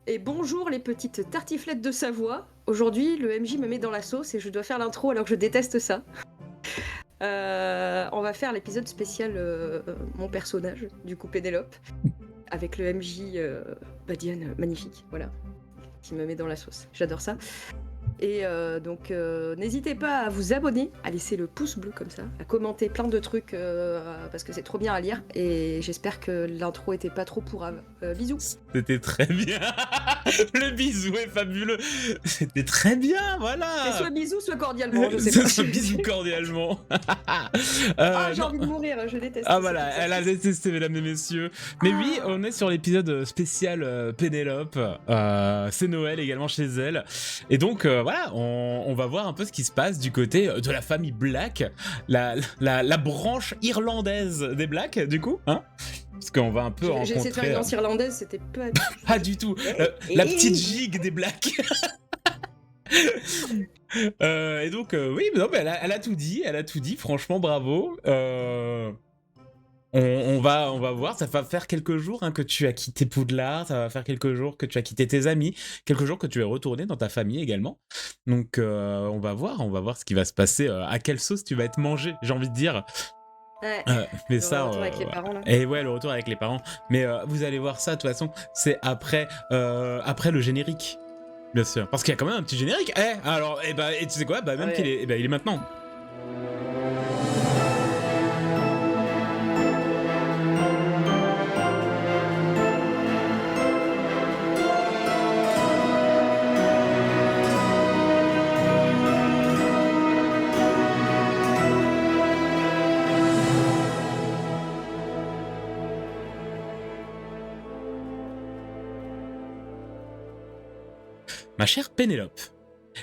Et bonjour les petites tartiflettes de Savoie. Aujourd'hui, le MJ me met dans la sauce et je dois faire l'intro alors que je déteste ça. On va faire l'épisode spécial mon personnage, du coup Pénélope, avec le MJ Badiane magnifique, voilà, qui me met dans la sauce. J'adore ça. Et donc n'hésitez pas à vous abonner, à laisser le pouce bleu comme ça, à commenter plein de trucs parce que c'est trop bien à lire et j'espère que l'intro était pas trop pourrave. Bisous. C'était très bien. Le bisou est fabuleux. C'était très bien, voilà. C'est soit bisous, soit cordialement, je sais pas. Ce bisou cordialement. J'ai envie de mourir, je déteste. Ah voilà, elle a détesté, mesdames et messieurs. Mais oui, on est sur l'épisode spécial Pénélope. C'est Noël également chez elle. Et donc voilà, on va voir un peu ce qui se passe du côté de la famille Black, la branche irlandaise des Black, du coup, hein, parce qu'on va un peu rencontrer... J'ai essayé de faire une danse irlandaise, c'était pas... Pas du tout. La petite gigue des Blacks. Et donc, oui, mais non, mais elle a tout dit, franchement, bravo. On va voir, ça va faire quelques jours que tu as quitté Poudlard, ça va faire quelques jours que tu as quitté tes amis, quelques jours que tu es retourné dans ta famille également. Donc, on va voir ce qui va se passer, à quelle sauce tu vas être mangé, j'ai envie de dire. Ouais, mais le ça, retour avec les parents, là. Et ouais, le retour avec les parents. Mais vous allez voir ça, de toute façon, c'est après le générique, bien sûr. Parce qu'il y a quand même un petit générique. Alors, et tu sais quoi, même Ouais. qu'il est, il est maintenant. Ma chère Pénélope,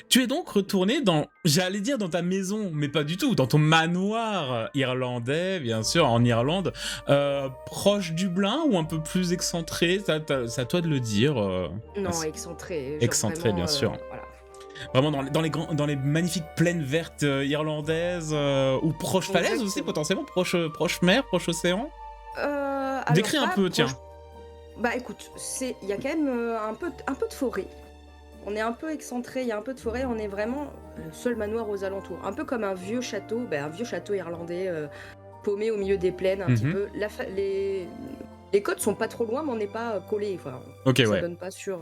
tu es donc retournée j'allais dire dans ta maison, mais pas du tout, dans ton manoir irlandais, bien sûr, en Irlande, proche Dublin ou un peu plus excentré, c'est à toi de le dire. Non, excentré. Genre Excentré, vraiment, bien sûr. Voilà. Vraiment dans les magnifiques plaines vertes irlandaises, ou proche falaise aussi, Exactement. potentiellement, proche mer, proche océan. Décris un peu, tiens. Bah écoute, il y a quand même un peu de forêt. On est un peu excentré, il y a un peu de forêt, on est vraiment le seul manoir aux alentours. Un peu comme un vieux château irlandais paumé au milieu des plaines un petit peu. Les côtes sont pas trop loin, mais on n'est pas collés. Enfin, Ok, ça ouais. donne pas sur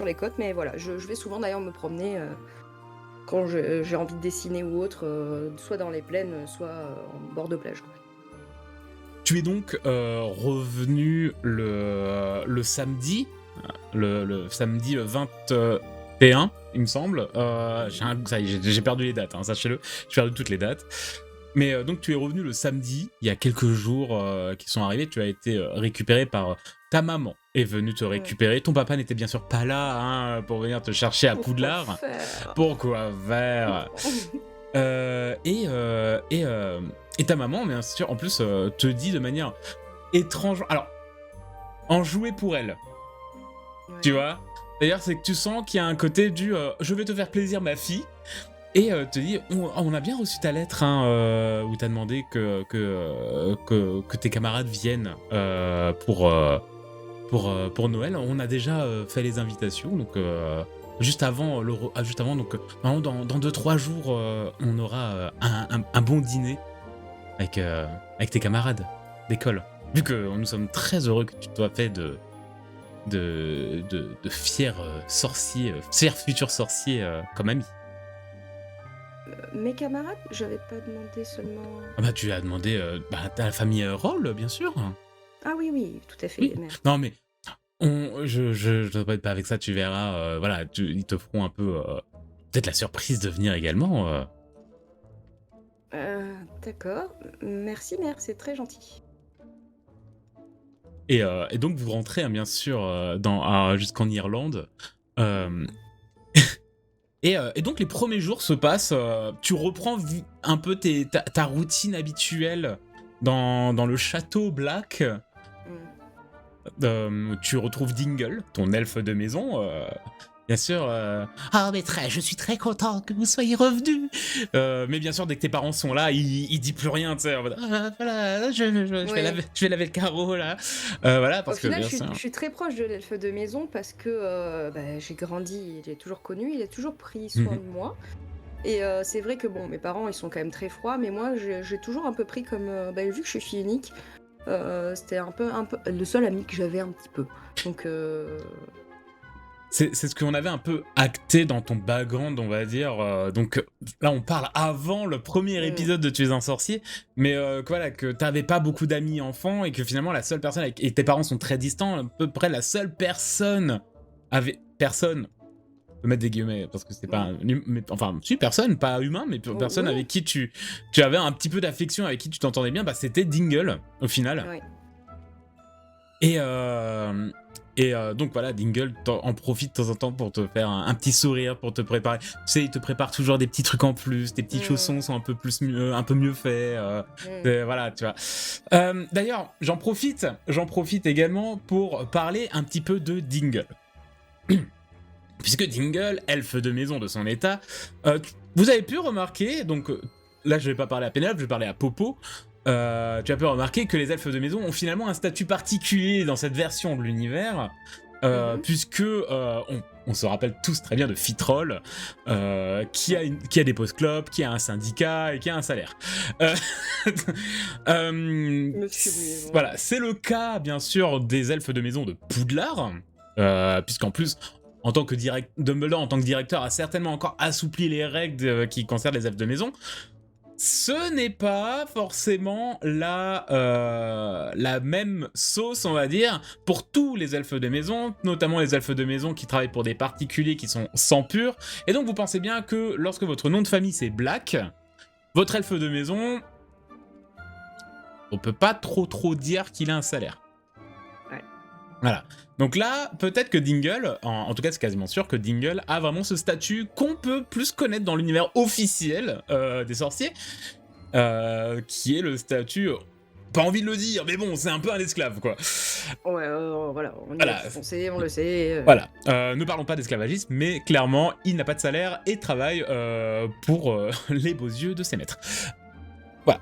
les côtes, mais voilà, je vais souvent d'ailleurs me promener quand j'ai envie de dessiner ou autre, soit dans les plaines, soit en bord de plage, quoi. Tu es donc revenu le samedi, le samedi 21, il me semble. Ça y est, j'ai perdu les dates, sachez-le. J'ai perdu toutes les dates. Mais donc tu es revenu le samedi, il y a quelques jours qui sont arrivés. Tu as été récupéré par ta maman. Est venue te récupérer. Ton papa n'était bien sûr pas là pour venir te chercher à Poudlard. Pourquoi faire Et ta maman, bien sûr, en plus, te dit de manière étrange. Alors, enjouée pour elle. Ouais. Tu vois. D'ailleurs, c'est que tu sens qu'il y a un côté du je vais te faire plaisir, ma fille. Et te dit on a bien reçu ta lettre où t'as demandé que tes camarades viennent pour Noël. On a déjà fait les invitations, donc juste avant, donc dans 2-3 jours, on aura un bon dîner avec tes camarades d'école. Vu que nous sommes très heureux que tu sois fait de fiers sorciers, fiers futurs sorciers comme amis. Mes camarades, j'avais pas demandé seulement... Ah bah tu as demandé à la famille Roll, bien sûr. Ah oui, tout à fait. Oui. Non mais je te pas avec ça, tu verras. Voilà, ils te feront un peu peut-être la surprise de venir également. D'accord. Merci mère, c'est très gentil. Et donc vous rentrez bien sûr jusqu'en Irlande. Et donc les premiers jours se passent, tu reprends un peu ta routine habituelle dans le château Black. Tu retrouves Dingle, ton elfe de maison, Bien sûr, ah maîtresse, je suis très content que vous soyez revenu. Mais bien sûr, dès que tes parents sont là, il dit plus rien, tu sais. En mode, ah, voilà, je vais laver le carreau là. Voilà, Au parce que final, bien sûr. je suis très proche de l'elfe de maison parce que j'ai grandi, j'ai toujours connu, il a toujours pris soin Mhm. de moi. Et c'est vrai que bon, mes parents, ils sont quand même très froids, mais moi, j'ai toujours un peu pris comme, vu que je suis fille unique, c'était un peu le seul ami que j'avais un petit peu. Donc, C'est ce qu'on avait un peu acté dans ton background, on va dire. Donc là, on parle avant le premier mmh, épisode de Tu es un sorcier, mais que voilà, que t'avais pas beaucoup d'amis enfants et que finalement la seule personne et tes parents sont très distants, à peu près la seule personne je peux mettre des guillemets parce que c'est pas mmh. mais, enfin si personne, pas humain, mais personne Ouais, avec qui tu avais un petit peu d'affection, avec qui tu t'entendais bien, bah c'était Dingle au final. ouais. Et, donc voilà, Dingle en profite de temps en temps pour te faire un petit sourire, pour te préparer. Tu sais, il te prépare toujours des petits trucs en plus, tes petits Mmh, chaussons sont un peu mieux faits. mmh. Voilà, tu vois. D'ailleurs, j'en profite également pour parler un petit peu de Dingle. Puisque Dingle, elfe de maison de son état, vous avez pu remarquer, donc là je vais pas parler à Pénélope, je vais parler à Popo, tu as pu remarquer que les elfes de maison ont finalement un statut particulier dans cette version de l'univers, Mmh. puisque on se rappelle tous très bien de Fitrol, qui a des post clopes, qui a un syndicat et qui a un salaire. Euh, Je me suis oubliée, bon. voilà, c'est le cas bien sûr des elfes de maison de Poudlard, puisqu'en plus en tant que Dumbledore, en tant que directeur, a certainement encore assoupli les règles qui concernent les elfes de maison. Ce n'est pas forcément la même sauce, on va dire, pour tous les elfes de maison, notamment les elfes de maison qui travaillent pour des particuliers qui sont sang pur. Et donc vous pensez bien que lorsque votre nom de famille c'est Black, votre elfe de maison, on peut pas trop dire qu'il a un salaire. Ouais. Voilà. Donc là, peut-être que Dingle, en tout cas c'est quasiment sûr que Dingle a vraiment ce statut qu'on peut plus connaître dans l'univers officiel des sorciers, qui est le statut, pas envie de le dire, mais bon, c'est un peu un esclave, quoi. Ouais, voilà, on y Voilà. a foncé, on le sait. Voilà. Ne parlons pas d'esclavagisme, mais clairement, il n'a pas de salaire et travaille pour les beaux yeux de ses maîtres. Voilà.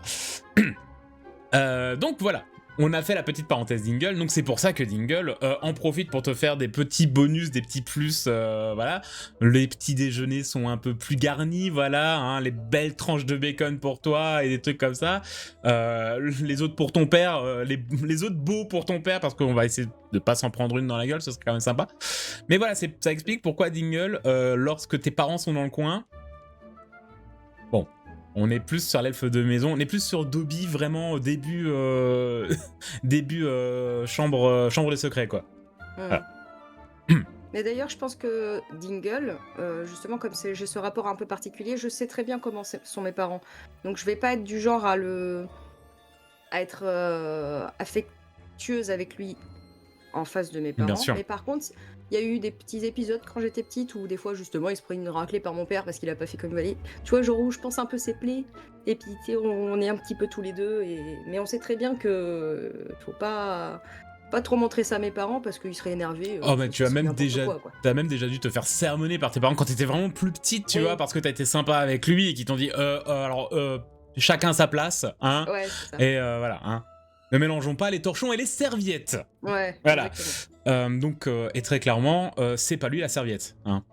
Donc voilà, on a fait la petite parenthèse Dingle, donc c'est pour ça que Dingle en profite pour te faire des petits bonus, des petits plus, voilà. Les petits déjeuners sont un peu plus garnis, voilà, hein, les belles tranches de bacon pour toi et des trucs comme ça. Les autres pour ton père, les autres beaux pour ton père, parce qu'on va essayer de pas s'en prendre une dans la gueule, ce serait quand même sympa. Mais voilà, ça explique pourquoi Dingle, lorsque tes parents sont dans le coin, bon, on est plus sur l'elfe de maison, on est plus sur Dobby vraiment au début, chambre des secrets, quoi. Mmh. Voilà. Mais d'ailleurs, je pense que Dingle, justement, comme j'ai ce rapport un peu particulier, je sais très bien comment sont mes parents. Donc, je vais pas être du genre à être affectueuse avec lui en face de mes Bien parents. sûr. Mais par contre, il y a eu des petits épisodes quand j'étais petite où des fois, justement, il se prenait une raclée par mon père parce qu'il a pas fait comme il fallait. Tu vois, genre où je pense un peu ses plaies. Et puis, tu sais, on est un petit peu tous les deux. Mais on sait très bien que faut pas trop montrer ça à mes parents parce qu'ils seraient énervés. Oh, mais Ça serait n'importe quoi, quoi. t'as même déjà dû te faire sermonner par tes parents quand t'étais vraiment plus petite, tu Oui. vois, parce que t'as été sympa avec lui et qu'ils t'ont dit, alors, chacun sa place, hein, Ouais, c'est ça. et voilà, hein. Ne mélangeons pas les torchons et les serviettes. Ouais, Voilà. exactement. Donc, et très clairement, c'est pas lui la serviette, hein.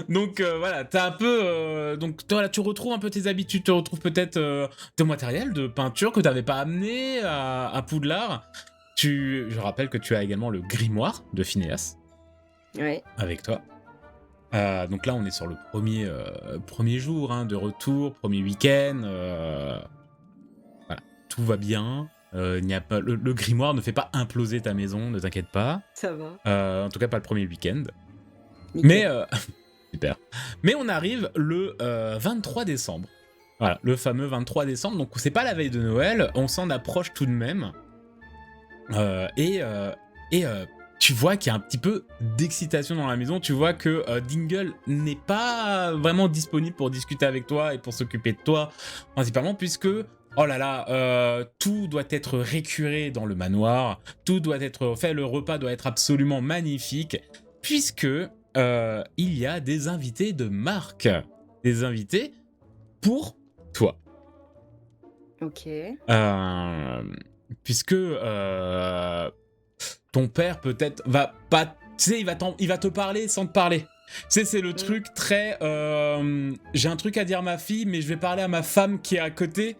Donc voilà, t'as un peu. Donc voilà, tu retrouves un peu tes habitudes, tu retrouves peut-être ton matériel de peinture que t'avais pas amené à Poudlard. Je rappelle que tu as également le grimoire de Phineas Ouais. avec toi. Donc là, on est sur le premier jour hein, de retour, premier week-end. Voilà, tout va bien. Il n'y a pas, le grimoire ne fait pas imploser ta maison, ne t'inquiète pas. Ça va. En tout cas, pas le premier week-end. Nickel. Mais super. Mais on arrive le 23 décembre. Voilà, le fameux 23 décembre. Donc c'est pas la veille de Noël, on s'en approche tout de même. Tu vois qu'il y a un petit peu d'excitation dans la maison. Tu vois que Dingle n'est pas vraiment disponible pour discuter avec toi et pour s'occuper de toi, principalement puisque oh là là, tout doit être récuré dans le manoir, tout doit être fait, le repas doit être absolument magnifique. puisque il y a des invités de marque, des invités pour toi. Ok. Puisque ton père peut-être va pas, tu sais, il va te parler sans te parler. Tu sais, c'est le truc très, j'ai un truc à dire à ma fille, mais je vais parler à ma femme qui est à côté.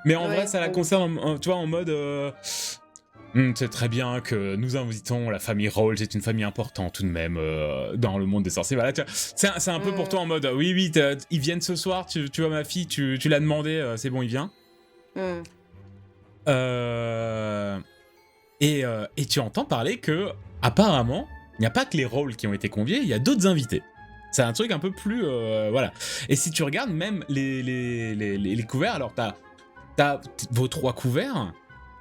Mais en vrai, ça la concerne, tu vois, en mode, c'est très bien que nous invitons la famille Rawls, c'est une famille importante tout de même dans le monde des sorciers. Voilà, c'est un peu pour toi en mode, oui, ils viennent ce soir, tu vois ma fille, tu l'as demandé, c'est bon, il vient. Et tu entends parler que, apparemment, il n'y a pas que les Rawls qui ont été conviés, il y a d'autres invités. C'est un truc un peu plus, voilà. Et si tu regardes même les couverts, alors t'as vos 3 couverts,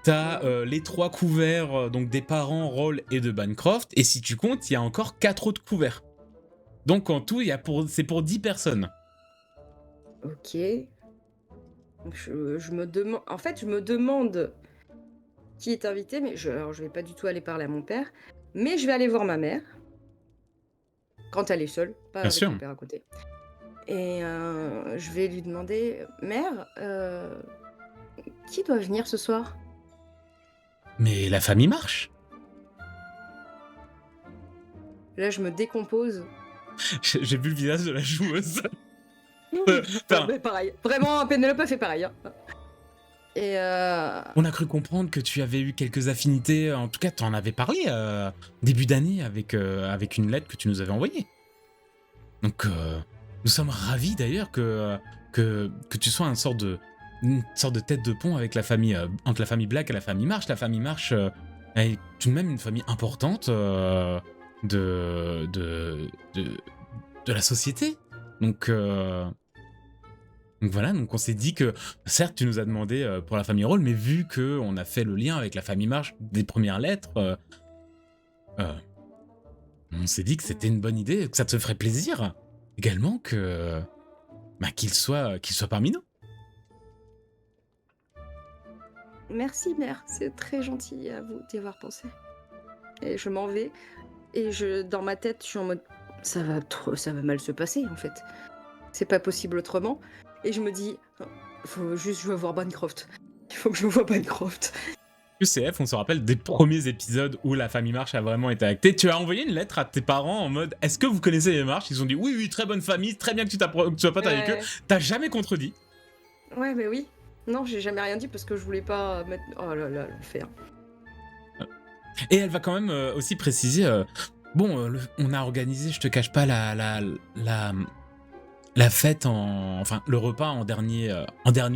t'as les 3 couverts donc des parents Rawls et de Bancroft, et si tu comptes, il y a encore 4 autres couverts. Donc en tout, c'est pour 10 personnes. Ok. Je me demande... En fait, je me demande qui est invité, mais alors, je vais pas du tout aller parler à mon père, mais je vais aller voir ma mère. Quand elle est seule, pas Bien avec sûr. mon père à côté. Et je vais lui demander, mère, qui doit venir ce soir? Mais la famille marche. Là, je me décompose. J'ai vu le visage de la joueuse. Mais pareil, vraiment, Pénélope fait pareil. Hein. Et on a cru comprendre que tu avais eu quelques affinités, en tout cas tu en avais parlé début d'année avec une lettre que tu nous avais envoyée. Donc nous sommes ravis d'ailleurs que tu sois une sorte de tête de pont avec la famille, entre la famille Black et la famille March. La famille March est tout de même une famille importante de la société. Donc voilà, donc on s'est dit que, certes, tu nous as demandé pour la famille Rawls, mais vu qu'on a fait le lien avec la famille March des premières lettres, on s'est dit que c'était une bonne idée, que ça te ferait plaisir également qu'il soit parmi nous. Merci, mère, c'est très gentil à vous d'y avoir pensé. Et je m'en vais, et dans ma tête, je suis en mode, ça va mal se passer, en fait. C'est pas possible autrement. Et je me dis, je veux voir Bancroft. Il faut que je vois Bancroft. UCF, on se rappelle des premiers épisodes où la famille March a vraiment été actée. Tu as envoyé une lettre à tes parents en mode, est-ce que vous connaissez les March? Ils ont dit, oui, très bonne famille, très bien que tu sois pote avec eux. T'as jamais contredit. Ouais, mais oui. Non, j'ai jamais rien dit parce que je voulais pas mettre... Oh là là, l'enfer. Et elle va quand même aussi préciser, on a organisé, je te cache pas, la fête, enfin le repas en dernier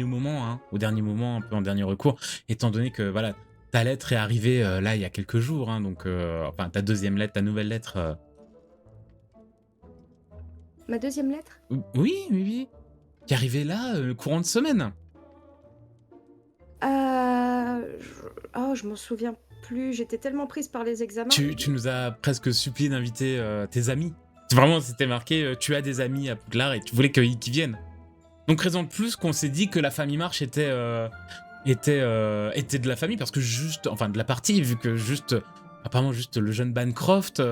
moment, hein, au dernier moment, un peu en dernier recours, étant donné que voilà, ta lettre est arrivée là il y a quelques jours, hein, donc enfin ta deuxième lettre, ta nouvelle lettre. Ma deuxième lettre? Oui, qui est arrivée là, courant de semaine. Je m'en souviens plus, j'étais tellement prise par les examens. Tu nous as presque supplié d'inviter tes amis. Vraiment, c'était marqué, tu as des amis à Poudlard et tu voulais qu'ils viennent. Donc raison de plus qu'on s'est dit que la famille March était de la famille, parce que de la partie, vu que apparemment juste le jeune Bancroft, vu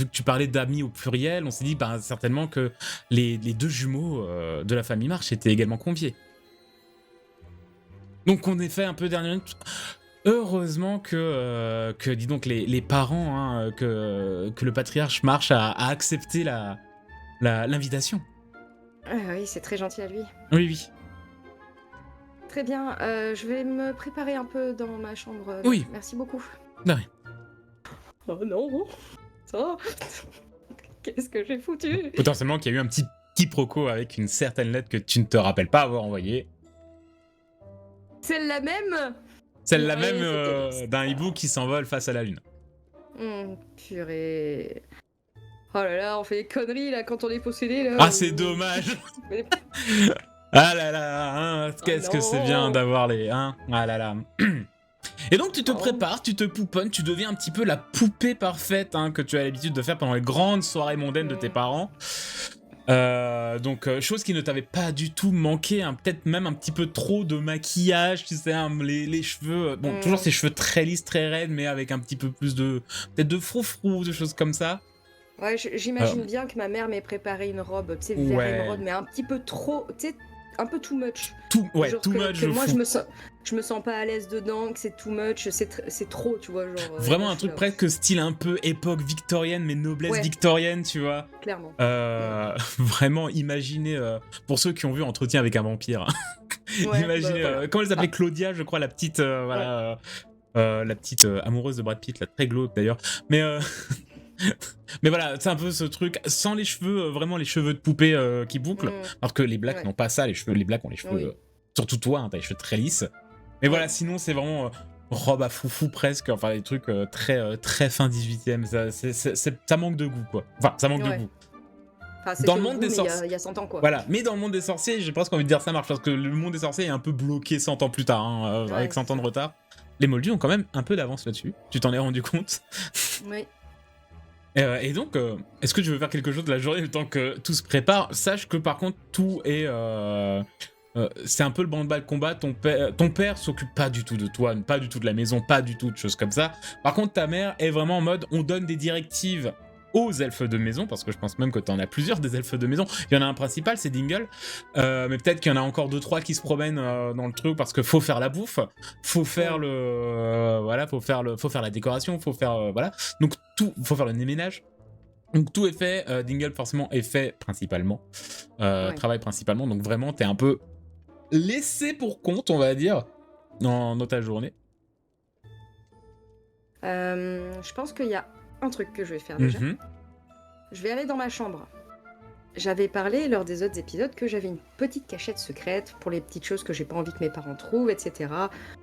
que tu parlais d'amis au pluriel, on s'est dit certainement que les 2 jumeaux de la famille March étaient également conviés. Donc on est fait un peu dernière minute. Heureusement que dis donc les parents, hein, que le patriarche March a accepté l'invitation. Oui, c'est très gentil à lui. Oui. Très bien, je vais me préparer un peu dans ma chambre. Oui. Merci beaucoup. De rien. Oh non, ça, qu'est-ce que j'ai foutu? Potentiellement qu'il y a eu un petit quiproquo avec une certaine lettre que tu ne te rappelles pas avoir envoyée. Celle-là même? Celle-là même d'un hibou qui s'envole face à la lune. Purée. Oh là là, on fait des conneries là quand on est possédé là. Ah, c'est dommage. Ah là là, hein, qu'est-ce que c'est bien d'avoir les... Hein, ah là là. Et donc tu te prépares, tu te pouponnes, tu deviens un petit peu la poupée parfaite, hein, que tu as l'habitude de faire pendant les grandes soirées mondaines de tes parents. Donc, chose qui ne t'avait pas du tout manqué, hein, peut-être même un petit peu trop de maquillage, tu sais, hein, les cheveux, bon, toujours ces cheveux très lisses, très raides, mais avec un petit peu plus de, peut-être de froufrou, de choses comme ça. Ouais, j'imagine bien que ma mère m'ait préparé une robe, tu sais, vert Ouais, émeraude, mais un petit peu trop, tu sais, un peu too much. ouais, Genre too much, que de moi, fou. je me sens pas à l'aise dedans, que c'est too much, c'est trop, tu vois, genre. Vraiment moi, un je suis truc là, presque style un peu époque victorienne, mais noblesse Ouais. victorienne, tu vois. clairement. Vraiment, imaginez, pour ceux qui ont vu Entretien avec un vampire, Ouais, imaginez, voilà. comment elle s'appelait, Claudia, je crois, la petite, voilà, la petite amoureuse de Brad Pitt, là, très glauque d'ailleurs. Mais, mais voilà, c'est un peu ce truc, sans les cheveux, vraiment les cheveux de poupée qui bouclent, alors que les Blacks Ouais. n'ont pas ça, les Blacks ont les cheveux, Oui. surtout toi, hein, t'as les cheveux très lisses. Mais Ouais. voilà, sinon c'est vraiment robe à foufou presque, enfin des trucs très fin 18ème, ça manque de goût quoi. Enfin, ça manque de Ouais. goût. Enfin, c'était Dans le au monde goût, des mais sorciers. il y a 100 ans, quoi. Voilà, mais dans le monde des sorciers, j'ai presque envie de dire ça marche, parce que le monde des sorciers est un peu bloqué 100 ans plus tard, hein, Ouais, avec 100 c'est ans de ça. retard. Les Moldus ont quand même un peu d'avance là-dessus, tu t'en es rendu compte. Oui. Et donc, est-ce que tu veux faire quelque chose de la journée le temps que tout se prépare? Sache que par contre, tout est... c'est un peu le branle-bas de combat. Ton père s'occupe pas du tout de toi, pas du tout de la maison, pas du tout de choses comme ça. Par contre, ta mère est vraiment en mode, on donne des directives aux elfes de maison, parce que je pense même que t'en as plusieurs des elfes de maison. Il y en a un principal, c'est Dingle, mais peut-être qu'il y en a encore 2-3 qui se promènent dans le truc, parce que faut faire la bouffe, faut faire voilà, faut faire la décoration, faut faire voilà. Donc tout, faut faire le ménage. Donc tout est fait, Dingle forcément est fait principalement, travaille principalement, donc vraiment t'es un peu laissé pour compte, on va dire, dans ta journée. Je pense qu'il y a un truc que je vais faire déjà. Je vais aller dans ma chambre. J'avais parlé lors des autres épisodes que j'avais une petite cachette secrète pour les petites choses que j'ai pas envie que mes parents trouvent, etc.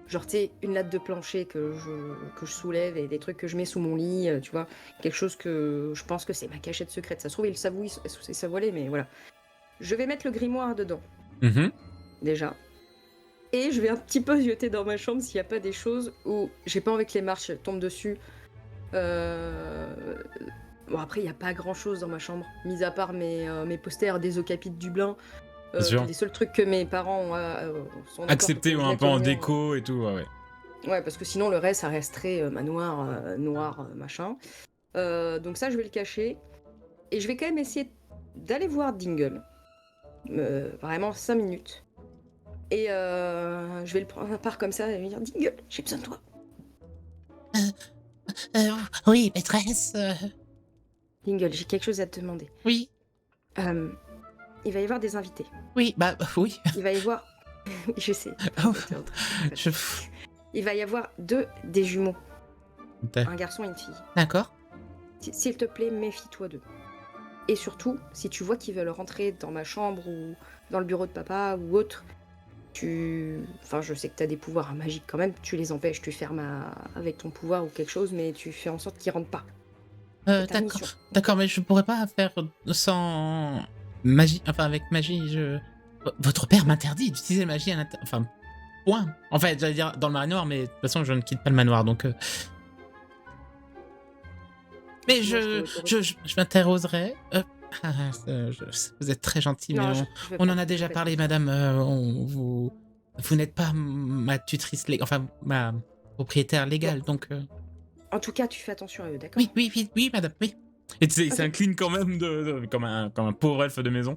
Genre, tu sais, une latte de plancher que je soulève et des trucs que je mets sous mon lit, tu vois. Quelque chose que je pense que c'est ma cachette secrète. Ça se trouve, il s'est voilé, mais voilà. Je vais mettre le grimoire dedans, déjà. Et je vais un petit peu zioter dans ma chambre s'il n'y a pas des choses où j'ai pas envie que les marches tombent dessus. Bon, après, il n'y a pas grand-chose dans ma chambre, mis à part mes posters des Okapis de Dublin. Les seuls trucs que mes parents sont acceptés ou un peu en déco et tout, ouais. Ouais, parce que sinon, le reste, ça resterait manoir, noir, machin. Donc ça, je vais le cacher. Et je vais quand même essayer d'aller voir Dingle. Vraiment 5 minutes. Et je vais le prendre à part comme ça et lui dire « Dingle, j'ai besoin de toi ». Oui, maîtresse. Dingle, j'ai quelque chose à te demander. Oui. Il va y avoir des invités. Oui, bah oui. Il va y avoir... je sais. Il va y avoir des jumeaux. Un garçon et une fille. D'accord. S'il te plaît, méfie-toi d'eux. Et surtout, si tu vois qu'ils veulent rentrer dans ma chambre ou dans le bureau de papa ou autre, enfin, je sais que t'as des pouvoirs magiques quand même, tu les empêches, tu fermes avec ton pouvoir ou quelque chose, mais tu fais en sorte qu'ils rentrent pas. D'accord, mais je pourrais pas faire sans magie, enfin avec magie, Votre père m'interdit d'utiliser la magie à l'intérieur, enfin, point. En fait, j'allais dire dans le manoir, mais de toute façon, je ne quitte pas le manoir, donc... Mais je m'interrogerai... vous êtes très gentil, mais on en a déjà parlé, madame, vous n'êtes pas ma tutrice légale, enfin, ma propriétaire légale, donc... En tout cas, tu fais attention à eux, d'accord ? Oui, madame, oui. Et tu sais, il s'incline quand même comme un pauvre elfe de maison.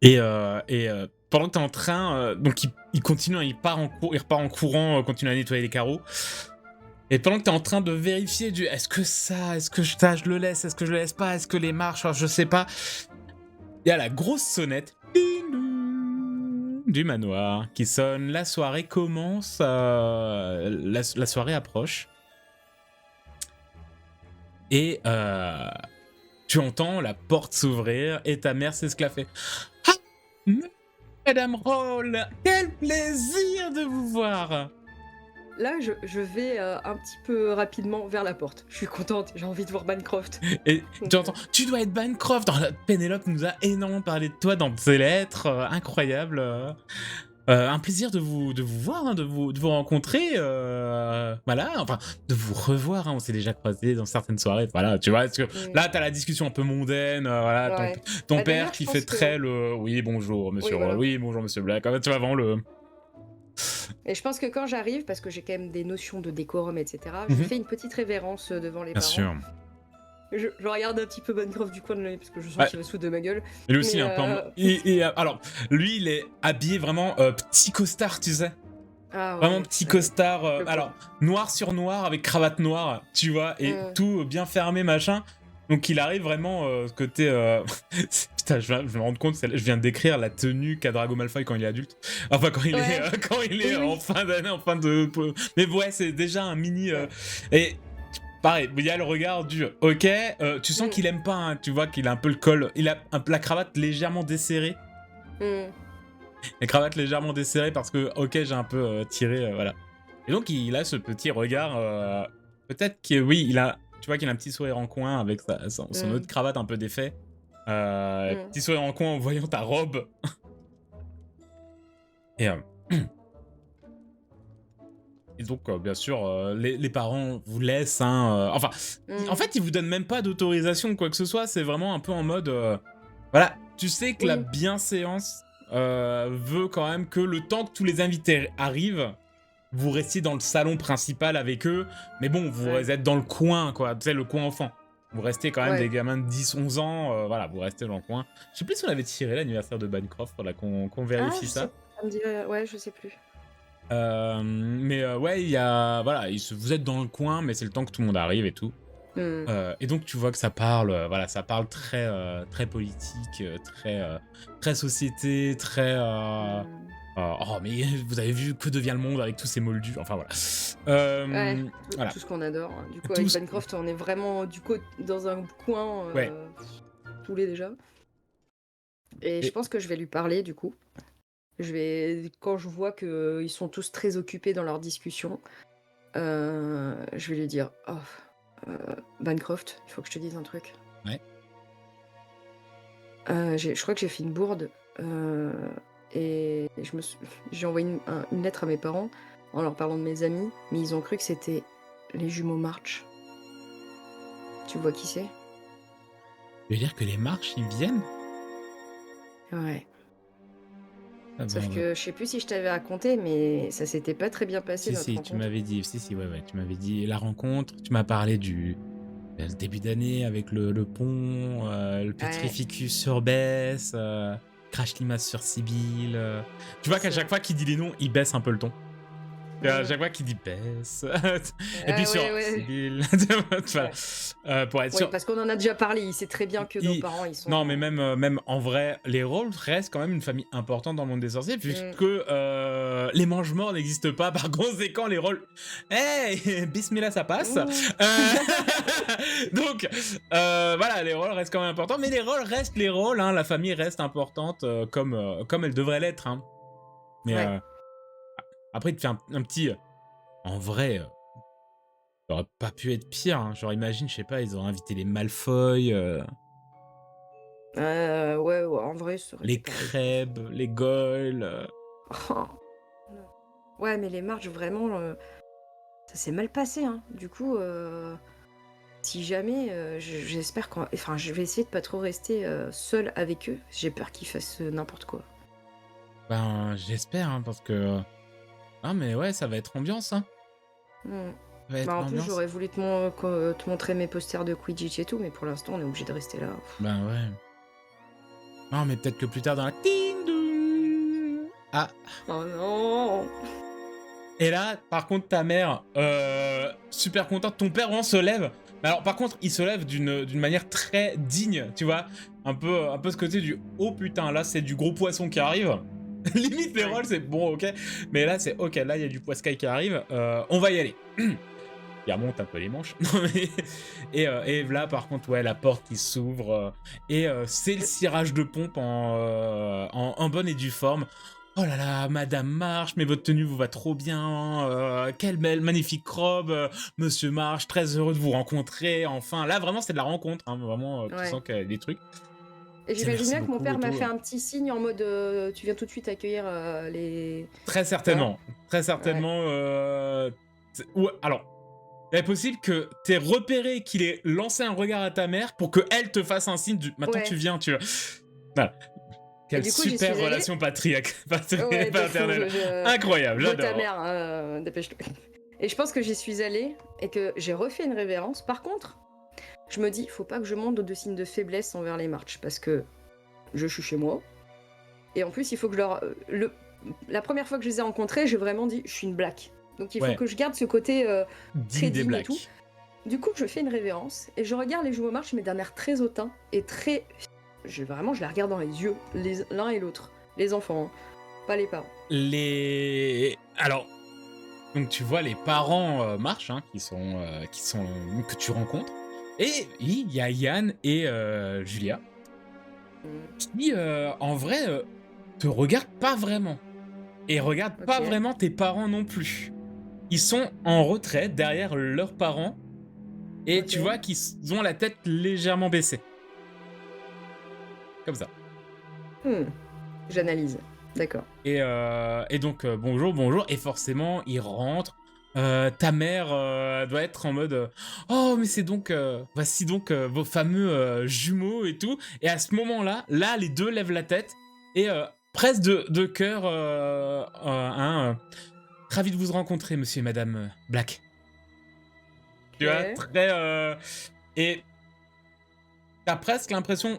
Et pendant que t'es en train... donc il continue, il repart en courant, continue à nettoyer les carreaux. Et pendant que t'es en train de vérifier est-ce que je le laisse, est-ce que je le laisse pas, est-ce que les marches, alors je sais pas. Il y a la grosse sonnette du manoir qui sonne, la soirée commence, la soirée approche. Et tu entends la porte s'ouvrir et ta mère s'esclaffer. Ah, Madame Roll, quel plaisir de vous voir! Là, je vais un petit peu rapidement vers la porte. Je suis contente, j'ai envie de voir Bancroft. Et tu entends, tu dois être Bancroft. Pénélope nous a énormément parlé de toi dans ses lettres, incroyable. Un plaisir de vous voir, hein, de vous rencontrer, voilà, enfin, de vous revoir, hein, on s'est déjà croisés dans certaines soirées, voilà, tu vois, parce que là, t'as la discussion un peu mondaine, voilà, Ouais. ton Bah, père d'ailleurs, qui je fait pense que... très le oui, bonjour, monsieur, Oui, voilà. oui, bonjour, monsieur Black, en fait, tu vois, vraiment le... Et je pense que quand j'arrive, parce que j'ai quand même des notions de décorum, etc., je fais une petite révérence devant les Bien parents. sûr. Je regarde un petit peu Bancroft du coin de l'œil, parce que je sens Ouais. qu'il va se foutre de ma gueule. Lui aussi, Mais, un peu... alors, lui, il est habillé vraiment petit costard, tu sais. Ah, ouais, Vraiment petit costard, le alors noir sur noir avec cravate noire, tu vois, et tout bien fermé, machin. Donc il arrive vraiment côté... Putain, je me rends compte, je viens de décrire la tenue qu'a Drago Malfoy quand il est adulte. Enfin, quand il est en fin d'année, en fin de... Mais ouais, c'est déjà un mini... Et pareil, il y a le regard du... Ok, tu sens qu'il aime pas, hein, tu vois qu'il a un peu le col... Il a la cravate légèrement desserrée. Les cravates légèrement desserrées parce que, ok, j'ai un peu tiré, voilà. Et donc, il a ce petit regard, peut-être que, oui, tu vois qu'il a un petit sourire en coin avec son autre cravate un peu défait. Petit sourire en coin en voyant ta robe. Et donc, bien sûr, les parents vous laissent, hein, enfin, en fait, ils vous donnent même pas d'autorisation ou quoi que ce soit, c'est vraiment un peu en mode, voilà, tu sais que la bienséance... veut quand même que le temps que tous les invités arrivent, vous restiez dans le salon principal avec eux, mais bon, vous êtes dans le coin, quoi, tu sais, le coin enfant. Vous restez quand même des gamins de 10-11 ans, voilà, vous restez dans le coin. Je sais plus si on avait tiré l'anniversaire de Bancroft, là, qu'on vérifie ça. Ça me dit, ouais, je sais plus. Mais ouais, il y a... Voilà, vous êtes dans le coin, mais c'est le temps que tout le monde arrive et tout. Et donc tu vois que ça parle, voilà, ça parle très, très politique, très société, très... oh mais vous avez vu que devient le monde avec tous ces moldus, enfin voilà. Voilà. Tout ce qu'on adore. Du coup, avec Bancroft, on est vraiment dans un coin saoulé déjà. Et je pense que je vais lui parler du coup. Quand je vois qu'ils sont tous très occupés dans leur discussion, je vais lui dire Bancroft, il faut que je te dise un truc. Ouais. Je crois que j'ai fait une bourde et j'ai envoyé une lettre à mes parents en leur parlant de mes amis, mais ils ont cru que c'était les jumeaux March. Tu vois qui c'est? Tu veux dire que les March, ils viennent? Ouais. Ah Sauf bon, que je sais plus si je t'avais raconté, mais ça s'était pas très bien passé notre rencontre. tu m'avais dit, ouais, tu m'avais dit la rencontre, tu m'as parlé du début d'année avec le pont, le Petrificus sur Bess, Crash Limas sur Sibyl. Tu vois qu'à chaque fois qu'il dit les noms, il baisse un peu le ton. À chaque fois qu'il dit Bess. Et puis sur Sibyl. Voilà. Pour être sûr. Oui, parce qu'on en a déjà parlé, il sait très bien que nos parents, ils sont... Non, mais même en vrai, les rôles restent quand même une famille importante dans le monde des sorciers, puisque les mange-morts n'existent pas. Par conséquent, les rôles... Hey, bismillah, ça passe. Donc, voilà, les rôles restent quand même importants, mais les rôles restent les rôles, hein, la famille reste importante comme elle devrait l'être. Hein. Mais après, il te fait un petit... En vrai... ça aurait pas pu être pire, hein. Genre imagine, je sais pas, ils auraient invité les Malfoy, ouais, en vrai, ça aurait les été pareil. Crèbes, les Goyle. Oh, non. Ouais, mais les March, vraiment, ça s'est mal passé, hein. Du coup, si jamais, j'espère enfin, je vais essayer de pas trop rester seule avec eux. J'ai peur qu'ils fassent n'importe quoi. Ben, j'espère, hein, parce que... Ah, mais ouais, ça va être ambiance, hein. En plus, j'aurais voulu te montrer mes posters de Quidditch et tout, mais pour l'instant, on est obligé de rester là. Ben ouais. Non, mais peut-être que plus tard dans la... Ah. Oh non. Et là, par contre, ta mère, super contente, ton père vraiment se lève. Mais alors, par contre, il se lève d'une manière très digne, tu vois. Un peu ce côté du « Oh putain, là, c'est du gros poisson qui arrive ». Limite, les rôles, c'est bon, ok. Mais là, c'est ok, là, il y a du poiscaille qui arrive. On va y aller. Il remonte un peu les manches. et là, par contre, ouais, la porte qui s'ouvre. Et c'est le cirage de pompe en bonne et due forme. Oh là là, Madame March, mais votre tenue vous va trop bien. Quelle belle, magnifique robe. Monsieur March, très heureux de vous rencontrer. Enfin, là, vraiment, c'est de la rencontre. Hein, vraiment, tu sens qu'il y a des trucs. Et j'imagine merci bien que mon beaucoup père et m'a tout. fait un petit signe en mode tu viens tout de suite accueillir les. Très certainement. Très certainement. Alors, il est possible que t'aies repéré qu'il ait lancé un regard à ta mère pour qu'elle te fasse un signe du maintenant tu Ouais. viens, tu vois. Voilà. Et Quelle du coup, j'y super suis allée. relation Ouais, de fou, paternelle. Incroyable, Go ta j'adore. mère, dépêche-toi. Et je pense que j'y suis allée et que j'ai refait une révérence. Par contre, je me dis, faut pas que je montre de signes de faiblesse envers les marches parce que je suis chez moi. Et en plus, il faut que je leur. La première fois que je les ai rencontrés, j'ai vraiment dit, je suis une black. Donc il faut Ouais. que je garde ce côté très Digne des digne et tout. blacks. Du coup, je fais une révérence et je regarde les jumeaux aux marches, mais d'un air très hautain et très. Je les regarde dans les yeux, l'un et l'autre. Les enfants, hein, pas les parents. Alors, donc tu vois les parents marchent, hein, qui sont que tu rencontres, et il y a Yann et Julia qui, en vrai, te regardent pas vraiment et regardent pas Ok. vraiment tes parents non plus. Ils sont en retrait derrière leurs parents et tu Ok. vois qu'ils ont la tête légèrement baissée, comme ça. J'analyse. D'accord. Et donc, bonjour, et forcément, ils rentrent. Ta mère doit être en mode oh, mais c'est donc, voici donc vos fameux jumeaux et tout. Et à ce moment-là, les deux lèvent la tête et presque de cœur, ravi de vous rencontrer, monsieur et madame Black. Tu vois, Ok. très. Et t'as presque l'impression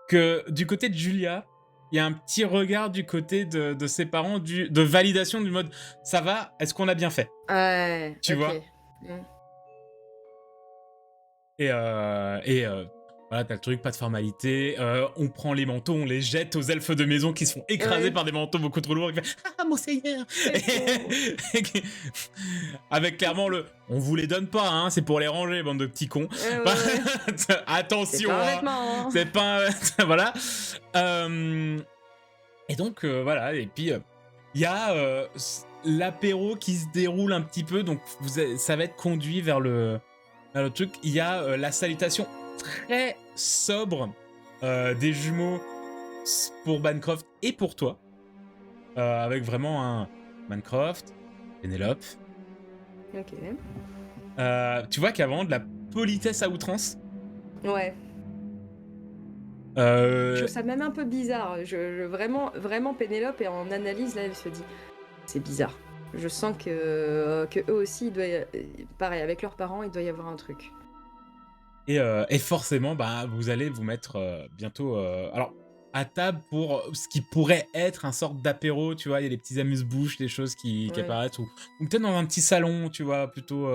que du côté de Julia, il y a un petit regard du côté de ses parents de validation du mode ça va, est-ce qu'on a bien fait, Ouais. tu ok. vois. Mm. Et voilà, t'as le truc, pas de formalité, on prend les manteaux, on les jette aux elfes de maison qui se font écraser Ouais. par des manteaux beaucoup trop lourds et qui fait ah monseigneur avec clairement le on vous les donne pas, hein, c'est pour les ranger, bande de petits cons. Ouais. Attention, C'est pas un hein. vêtement, hein. C'est pas voilà. Et donc voilà, et puis il y a l'apéro qui se déroule un petit peu, donc ça va être conduit vers le truc. Il y a la salutation très sobre des jumeaux pour Bancroft et pour toi, avec vraiment un Bancroft, Pénélope. Ok. Tu vois qu'il y a vraiment de la politesse à outrance. Ouais. Je trouve ça même un peu bizarre. Vraiment, Pénélope est en analyse, là, elle se dit, c'est bizarre. Je sens que eux aussi, pareil, avec leurs parents, il doit y avoir un truc. Et forcément, bah, vous allez vous mettre bientôt alors, à table pour ce qui pourrait être un sorte d'apéro, tu vois. Il y a des petits amuse-bouches, des choses qui Ouais. apparaissent. Ou peut-être dans un petit salon, tu vois, plutôt.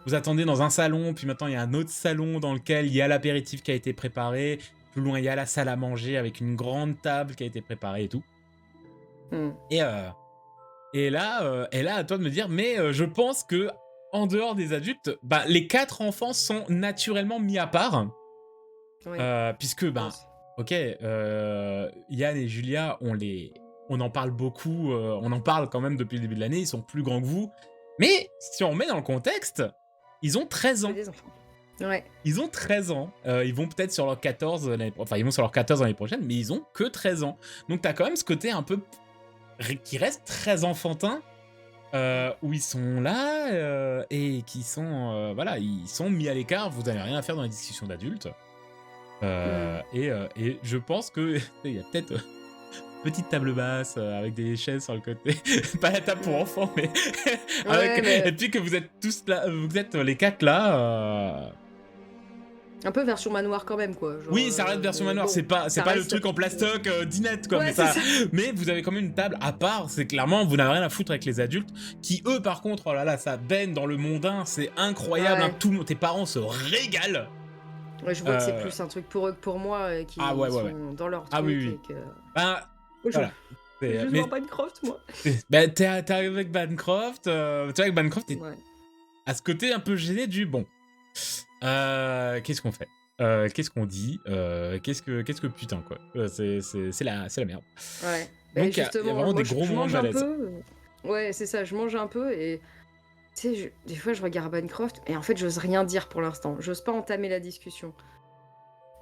Vous attendez dans un salon, puis maintenant il y a un autre salon dans lequel il y a l'apéritif qui a été préparé. Plus loin, il y a la salle à manger avec une grande table qui a été préparée et tout. Et là, à toi de me dire, mais je pense que en dehors des adultes, bah, les 4 enfants sont naturellement mis à part. Ouais. Puisque, ben, ok, Yann et Julia, on en parle beaucoup, on en parle quand même depuis le début de l'année, ils sont plus grands que vous. Mais si on remet dans le contexte, ils ont 13 ans. Des enfants. Ouais. Ils ont 13 ans. Ils vont peut-être sur leur 14 enfin, ils vont sur leur 14 l'année prochaine, mais ils ont que 13 ans. Donc t'as quand même ce côté un peu qui reste très enfantin, où ils sont là et qui sont voilà, ils sont mis à l'écart. Vous n'avez rien à faire dans les discussions d'adultes. Et je pense que il y a peut-être petite table basse avec des chaises sur le côté, pas la table pour enfants, mais et puis que vous êtes tous là, vous êtes les 4 là. Un peu version manoir quand même, quoi. Genre, Oui, ça reste version manoir, bon, c'est pas reste... le truc en plastoc dinette, quoi. Ouais, mais, mais vous avez quand même une table à part, c'est clairement, vous n'avez rien à foutre avec les adultes, qui eux, par contre, oh là là, ça baigne dans le mondain, c'est incroyable, Ouais. hein, tes parents se régalent. Ouais, je vois que c'est plus un truc pour eux que pour moi, qui sont dans leur truc. Oui. Et que... Ben, voilà. Je joue en Bancroft, moi. Ben, t'es avec Bancroft, tu vois, avec Bancroft, t'es à ce côté un peu gêné du bon. Qu'est-ce qu'on fait? Qu'est-ce qu'on dit? Qu'est-ce que putain, quoi. C'est la merde. Ouais. Donc, il y a vraiment des gros moments de malaise. Ouais, c'est ça, je mange un peu et. Tu sais, des fois, je regarde Bancroft et en fait, j'ose rien dire pour l'instant. J'ose pas entamer la discussion.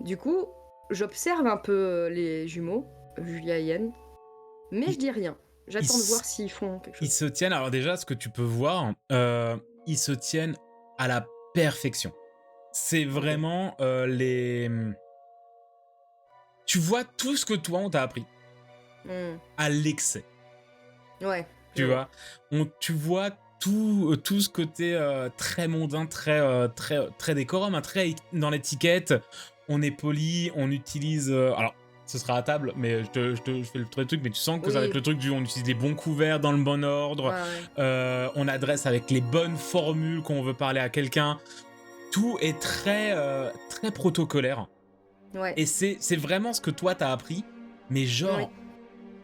Du coup, j'observe un peu les jumeaux, Julia et Yann, mais je dis rien. J'attends de voir s'ils font quelque Ils chose. se tiennent, alors déjà, ce que tu peux voir, ils se tiennent à la perfection. C'est vraiment les... Tu vois tout ce que toi, on t'a appris Hmm. à l'excès. Ouais, Tu vois, tu vois tout ce côté très mondain, très décorum, hein, très dans l'étiquette. On est poli, on utilise... alors, ce sera à table, mais je fais le truc, mais tu sens que ça va être Oui. le truc du... On utilise les bons couverts dans le bon ordre, Ouais. on adresse avec les bonnes formules quand on veut parler à quelqu'un. Tout est très protocolaire. Ouais. Et c'est vraiment ce que toi, t'as appris, mais genre... Oui.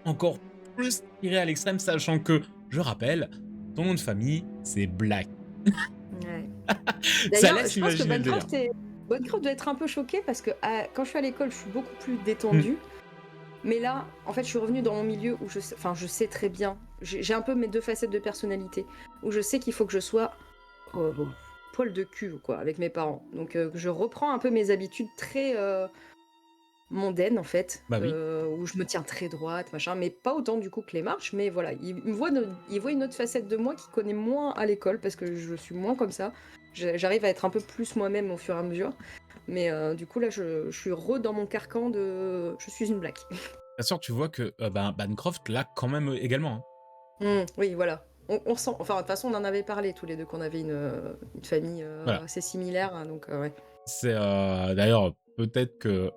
encore plus tiré à l'extrême, sachant que, je rappelle, ton nom de famille, c'est Black. Ouais. Ça D'ailleurs, laisse je pense que imaginer le délire. Bancroft doit être un peu choqué parce que quand je suis à l'école, je suis beaucoup plus Mm. détendue. Mais là, en fait, je suis revenue dans mon milieu où je sais très bien. J'ai un peu mes deux facettes de personnalité où je sais qu'il faut que je sois poil de cul, quoi, avec mes parents. Donc, je reprends un peu mes habitudes très mondaine en fait, Bah oui. où je me tiens très droite, machin, mais pas autant du coup que les marches, mais voilà, il voit une autre facette de moi qu'il connaît moins à l'école parce que je suis moins comme ça. J'arrive à être un peu plus moi-même au fur et à mesure, mais du coup là je suis dans mon carcan de je suis une black. Bien sûr, tu vois que Bancroft l'a quand même également. Oui, voilà. On sent, enfin de toute façon on en avait parlé tous les deux qu'on avait une famille Voilà. assez similaire, hein, donc ouais. C'est d'ailleurs peut-être que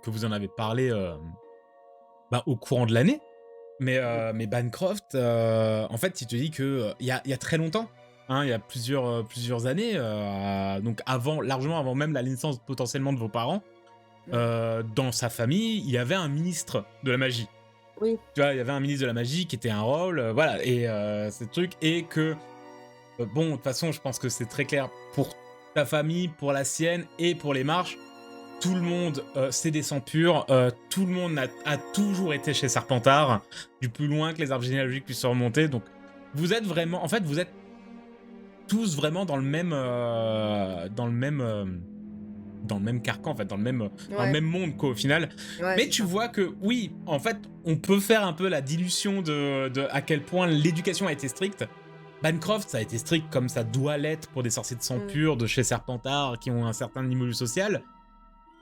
vous en avez parlé au courant de l'année, mais Bancroft, en fait, il te dit que il y a très longtemps, hein, il y a plusieurs années, donc largement avant même la naissance potentiellement de vos parents, dans sa famille, il y avait un ministre de la magie. Oui. Tu vois, il y avait un ministre de la magie qui était un rôle, voilà, et ce truc, et que, bon, de toute façon, je pense que c'est très clair pour ta famille, pour la sienne, et pour les marches, tout le monde, c'est des sangs purs, tout le monde a toujours été chez Serpentard, du plus loin que les arbres généalogiques puissent se remonter, donc vous êtes vraiment, en fait, vous êtes tous vraiment dans le même carcan, en fait, dans le même monde, quoi, au final. Ouais, Mais c'est tu ça. vois que, oui, en fait, on peut faire un peu la dilution de à quel point l'éducation a été stricte. Bancroft, ça a été strict comme ça doit l'être pour des sorciers de sang pur de chez Serpentard qui ont un certain niveau social.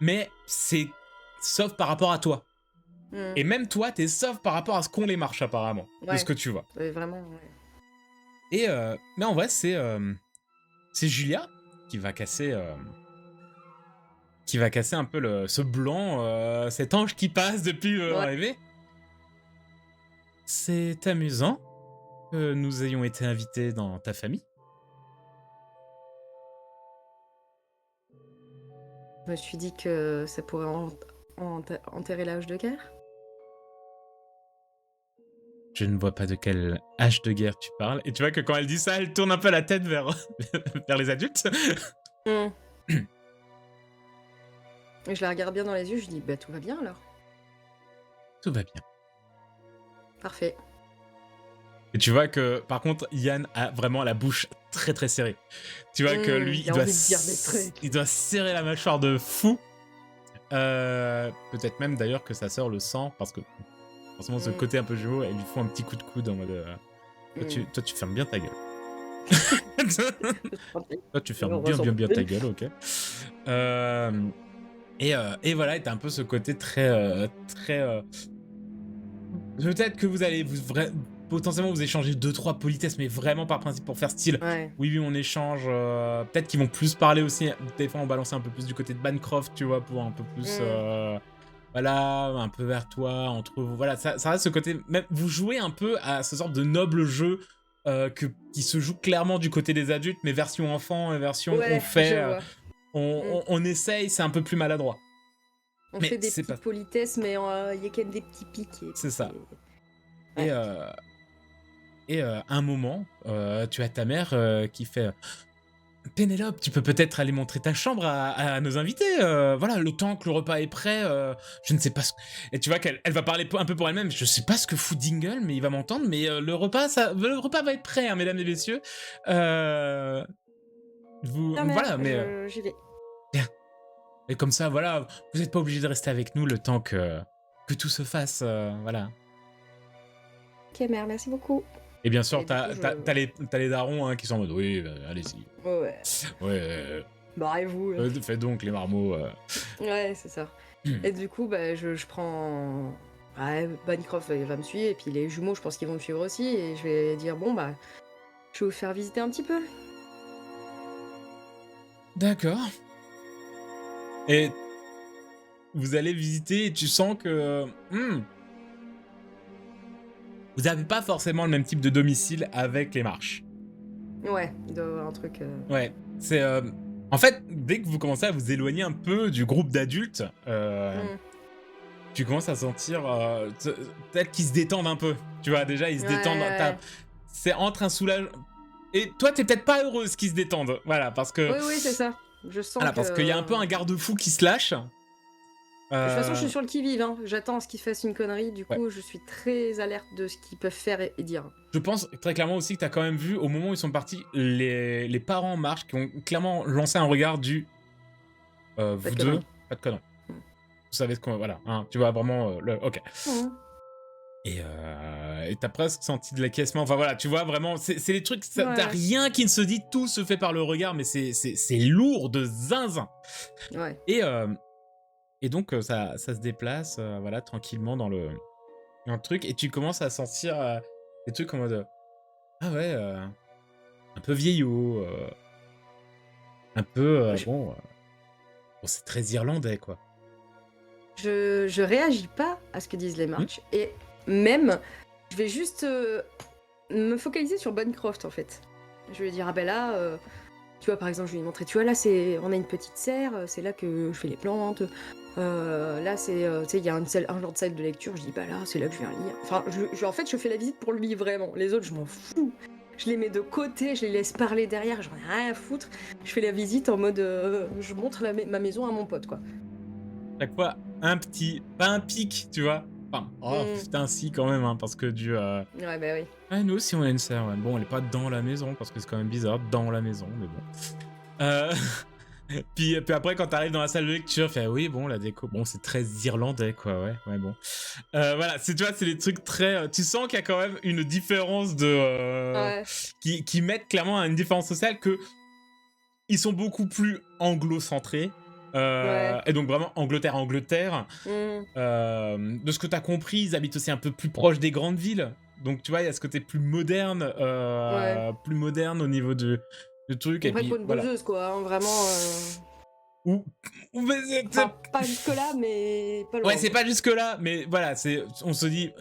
Mais c'est sauf par rapport à toi. Et même toi, t'es sauf par rapport à ce qu'ont les marches, apparemment, de ce que tu vois. Vraiment, ouais. Et mais en vrai, c'est Julia qui va casser un peu ce blanc, cet ange qui passe depuis l'arrivée. C'est amusant que nous ayons été invités dans ta famille. Je me suis dit que ça pourrait enterrer l'âge de guerre. Je ne vois pas de quel âge de guerre tu parles. Et tu vois que quand elle dit ça, elle tourne un peu la tête vers, vers les adultes. Et je la regarde bien dans les yeux, je dis bah tout va bien alors. Tout va bien. Parfait. Et tu vois que, par contre, Yann a vraiment la bouche très très serrée. Tu vois que lui, il doit serrer la mâchoire de fou. Peut-être même d'ailleurs que sa sœur le sent, parce que forcément ce côté un peu jumeau, elle lui fout un petit coup de coude en mode toi tu fermes bien ta gueule. Toi tu fermes bien ta gueule, ok. Et voilà, et t'as un peu ce côté très peut-être que vous allez potentiellement vous échanger 2-3 politesses, mais vraiment par principe pour faire style. Ouais. Oui, on échange. Peut-être qu'ils vont plus parler aussi. Des fois, on balancer un peu plus du côté de Bancroft, tu vois, pour un peu plus. Voilà, un peu vers toi, entre vous. Voilà, ça reste ce côté. Même, vous jouez un peu à ce sorte de noble jeu qui se joue clairement du côté des adultes, mais version enfant et version on fait. On essaye, c'est un peu plus maladroit. On fait des petites politesses, mais il y a quand même des petits pics. C'est ça. Et un moment, tu as ta mère qui fait Pénélope, tu peux peut-être aller montrer ta chambre à nos invités. Voilà, le temps que le repas est prêt, je ne sais pas ce... Et tu vois qu'elle va parler un peu pour elle-même. Je sais pas ce que fout Dingle, mais il va m'entendre. Mais le repas va être prêt, hein, mesdames et messieurs. Voilà, mais... J'y vais. Bien. Et comme ça, voilà, vous n'êtes pas obligé de rester avec nous le temps que tout se fasse, voilà. Ok, mère, merci beaucoup. Et bien sûr, Et du coup, t'as les darons hein, qui sont en mode, oui, allez-y. Ouais. Ouais, Barrez-vous. faites donc les marmots. Ouais, c'est ça. Et du coup, bah, je prends... Ouais, Bancroft il va me suivre, et puis les jumeaux, je pense qu'ils vont me suivre aussi, et je vais dire, bon, bah, je vais vous faire visiter un petit peu. D'accord. Et vous allez visiter et tu sens que... vous n'avez pas forcément le même type de domicile avec les marches. Ouais, il doit y avoir un truc... Ouais, c'est... En fait, dès que vous commencez à vous éloigner un peu du groupe d'adultes, tu commences à sentir peut-être qu'ils se détendent un peu. Tu vois, déjà, ils se détendent. Ouais. C'est entre un soulagement... Et toi, t'es peut-être pas heureuse qu'ils se détendent. Voilà, parce que... Oui, c'est ça. Je sens voilà, parce qu'il y a un peu un garde-fou qui se lâche. De toute façon, je suis sur le qui-vive. Hein. J'attends à ce qu'ils fassent une connerie. Du coup, Ouais. je suis très alerte de ce qu'ils peuvent faire et dire. Je pense très clairement aussi que t'as quand même vu, au moment où ils sont partis, les parents en marche qui ont clairement lancé un regard du... vous deux, pas de conneries. Vous savez ce qu'on... Voilà, hein, tu vois, vraiment... ok. Et t'as presque senti de l'acquiescement. Enfin voilà, tu vois, vraiment, c'est les trucs... T'as rien qui ne se dit, tout se fait par le regard, mais c'est lourd de zinzin. Ouais. Et donc, ça se déplace, voilà, tranquillement dans le truc. Et tu commences à sentir des trucs en mode... ah ouais, un peu vieillot. Un peu... bon, c'est très irlandais, quoi. Je réagis pas à ce que disent les marches. Et même, je vais juste me focaliser sur Bancroft, en fait. Je vais lui dire, ah ben là... tu vois, par exemple, je vais lui montrer, tu vois, là, on a une petite serre, c'est là que je fais les plantes. Là, tu sais, il y a un genre de salle de lecture, je dis, bah là, c'est là que je viens lire. Enfin, en fait, je fais la visite pour lui, vraiment. Les autres, je m'en fous. Je les mets de côté, je les laisse parler derrière, j'en ai rien à foutre. Je fais la visite en mode, je montre ma maison à mon pote, quoi. Chaque fois, un petit... pas un pic, tu vois. Enfin, putain, si, quand même, hein, parce que du... Ouais, bah oui. Ah, nous aussi, on a une serre, ouais. Bon, elle est pas dans la maison, parce que c'est quand même bizarre, dans la maison, mais bon. Puis après, quand t'arrives dans la salle de lecture, tu fais oui, bon, la déco, bon, c'est très irlandais, quoi, ouais, bon. Voilà, tu vois, c'est des trucs très... tu sens qu'il y a quand même une différence de... qui mettent clairement une différence sociale que... ils sont beaucoup plus anglo-centrés. Et donc vraiment Angleterre. De ce que t'as compris, ils habitent aussi un peu plus proche des grandes villes. Donc tu vois, il y a ce côté plus moderne, plus moderne au niveau du truc. Et puis, pour une bougeuse, quoi, hein, vraiment. Enfin, pas jusque-là, mais pas loin. Ouais, c'est pas jusque-là, mais voilà, on se dit,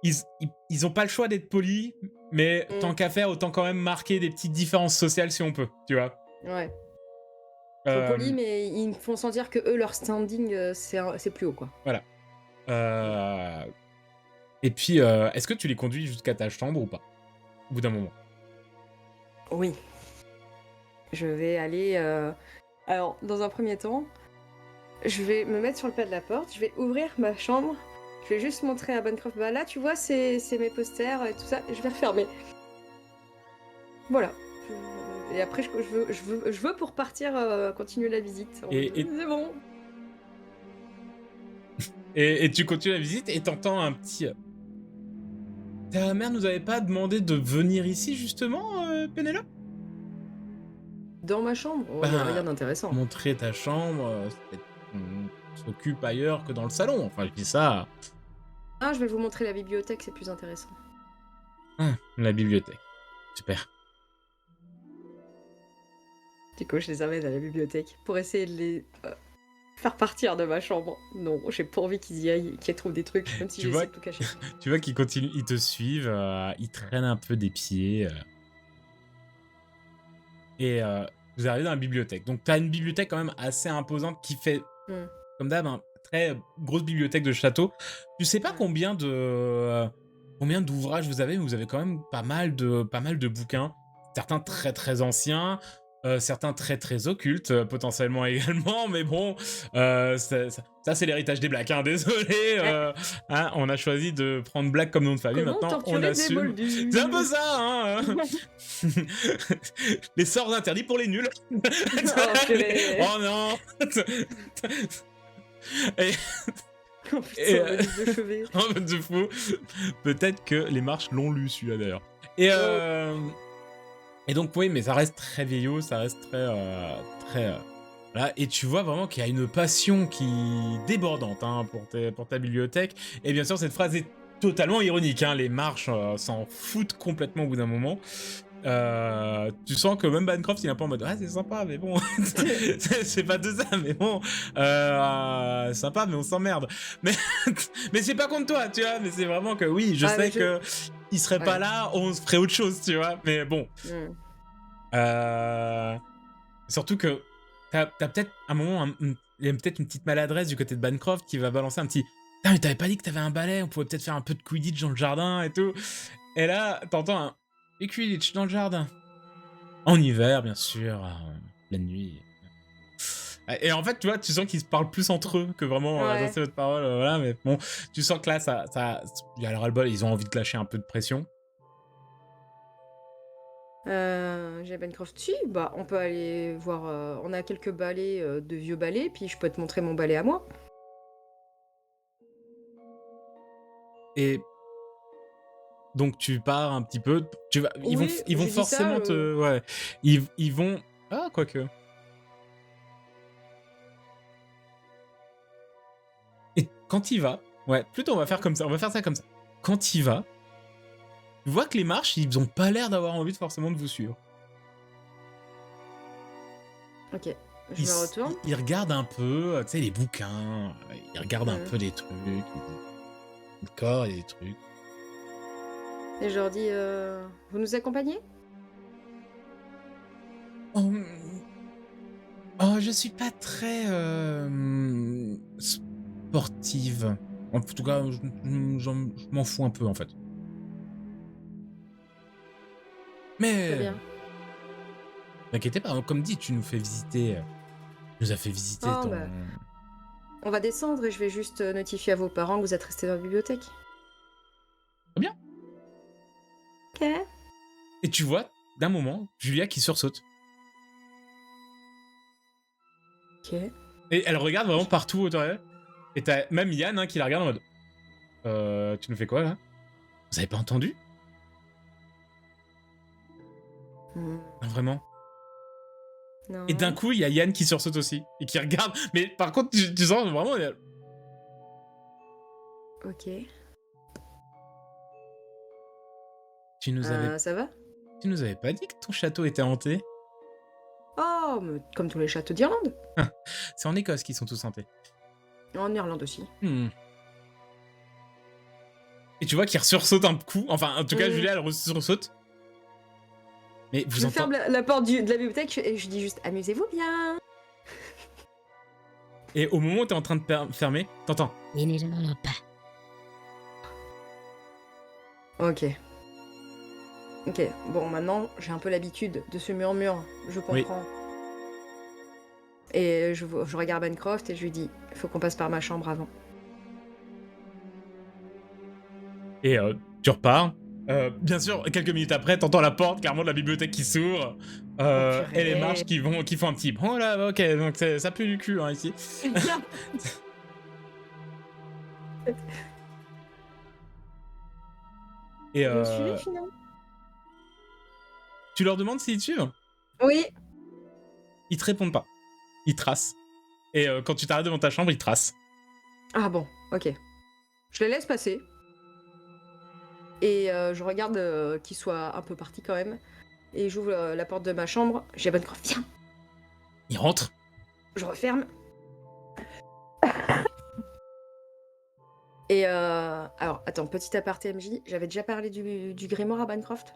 ils ont pas le choix d'être polis, mais tant qu'à faire, autant quand même marquer des petites différences sociales si on peut, tu vois. Ouais. Ils sont polis, mais ils me font sentir que eux, leur standing, c'est plus haut, quoi. Voilà. Et puis, est-ce que tu les conduis jusqu'à ta chambre ou pas? Au bout d'un moment. Oui. Je vais aller... Alors, dans un premier temps, je vais me mettre sur le pas de la porte, je vais ouvrir ma chambre, je vais juste montrer à Bancroft, bah là, tu vois, c'est mes posters et tout ça, et je vais refermer. Voilà. Et après, je veux pour partir continuer la visite. C'est bon. Et tu continues la visite et t'entends un petit... Ta mère nous avait pas demandé de venir ici, justement, Pénélope? Dans ma chambre? Oh, y a rien d'intéressant. Montrer ta chambre, on s'occupe ailleurs que dans le salon. Enfin, je dis ça... Ah, je vais vous montrer la bibliothèque, c'est plus intéressant. Ah, la bibliothèque. Super. Du coup, je les amène à la bibliothèque pour essayer de les faire partir de ma chambre. Non, j'ai pas envie qu'ils y aillent, qu'ils trouvent des trucs, même si j'essaie de tout cacher. Tu vois qu'ils continuent, ils te suivent, ils traînent un peu des pieds. Et vous arrivez dans la bibliothèque. Donc, t'as une bibliothèque quand même assez imposante qui fait, comme d'hab, très grosse bibliothèque de château. Tu sais pas combien d'ouvrages vous avez, mais vous avez quand même pas mal de bouquins. Certains très très anciens, certains très très occultes, potentiellement également, mais bon, ça c'est l'héritage des Blacks, hein, désolé, hein, on a choisi de prendre Black comme nom de famille, Comment maintenant on torturer des assume. moldus? C'est un peu ça, hein. Les sorts interdits pour les nuls. Oh, purée. Oh non. Et, Oh putain, le livre de chevet. en mode de fou. Peut-être que les marches l'ont lu celui-là d'ailleurs. Et et donc oui, mais ça reste très vieillot, ça reste très voilà. Et tu vois vraiment qu'il y a une passion qui débordante, hein, pour ta bibliothèque. Et bien sûr, cette phrase est totalement ironique, hein. Les marches s'en foutent complètement au bout d'un moment. Tu sens que même Bancroft il est un peu en mode ah c'est sympa mais bon c'est pas de ça mais bon sympa mais on s'emmerde mais mais c'est pas contre toi tu vois, mais c'est vraiment que oui je sais que il serait pas là, on ferait autre chose tu vois, mais bon surtout que t'as peut-être un moment il y a peut-être une petite maladresse du côté de Bancroft qui va balancer un petit ah mais t'avais pas dit que t'avais un balai, on pouvait peut-être faire un peu de Quidditch dans le jardin et tout, et là t'entends un et Quidditch dans le jardin. En hiver, bien sûr, la nuit. Et en fait, tu vois, tu sens qu'ils se parlent plus entre eux que vraiment dans ces autres paroles. Voilà, mais bon, tu sens que là, il y a le ras-le-bol, ils ont envie de lâcher un peu de pression. J'ai Bancroft dessus, bah on peut aller voir. On a quelques balais de vieux balais, puis je peux te montrer mon balai à moi. Et donc tu pars un petit peu, ils vont forcément ouais, ils vont quoique. Et quand il va, ouais, plutôt on va faire comme ça, on va faire ça comme ça. Quand il va, tu vois que les marches, ils ont pas l'air d'avoir envie forcément de vous suivre. Ok, je me retourne. Il regarde un peu, tu sais, les bouquins, il regarde un peu des trucs, le corps et des trucs. Et je leur dis, vous nous accompagnez? Oh, je suis pas très sportive. En tout cas, je m'en fous un peu en fait. Mais Très bien. T'inquiète pas, comme dit, tu nous as fait visiter ton... Bah, on va descendre et je vais juste notifier à vos parents que vous êtes restés dans la bibliothèque. Très bien. Ok. Et tu vois, d'un moment, Julia qui sursaute. Ok. Et elle regarde vraiment partout autour d'elle. Et t'as même Yann, hein, qui la regarde en mode tu nous fais quoi là? Vous avez pas entendu? Non, vraiment? Non. Et d'un coup, il y a Yann qui sursaute aussi et qui regarde. Mais par contre, tu sens vraiment. Ok. Ça va? Tu nous avais pas dit que ton château était hanté? Oh, mais comme tous les châteaux d'Irlande. C'est en Écosse qu'ils sont tous hantés. En Irlande aussi. Et tu vois qu'il sursaute un coup. Enfin, en tout cas, Julia, elle sursaute. Mais vous je ferme la porte de la bibliothèque et je dis juste amusez-vous bien. Et au moment où t'es en train de fermer, t'entends. Il ne demande pas. Ok. Ok, bon, maintenant, j'ai un peu l'habitude de ce murmure, je comprends. Oui. Et je regarde Bancroft et je lui dis, il faut qu'on passe par ma chambre avant. Et tu repars. Bien sûr, quelques minutes après, t'entends la porte clairement de la bibliothèque qui s'ouvre. Et les marches qui font un petit... Oh là, ok, donc ça pue du cul, hein, ici. Et Vous me suivez, finalement? Tu leur demandes s'ils te suivent? Oui. Ils te répondent pas. Ils tracent. Et quand tu t'arrêtes devant ta chambre, ils tracent. Ah bon, ok. Je les laisse passer. Et je regarde qu'ils soient un peu partis quand même. Et j'ouvre la porte de ma chambre. J'ai Bancroft, viens. Ils rentrent. Je referme. Et alors, attends, petit aparté MJ, j'avais déjà parlé du grimoire à Bancroft?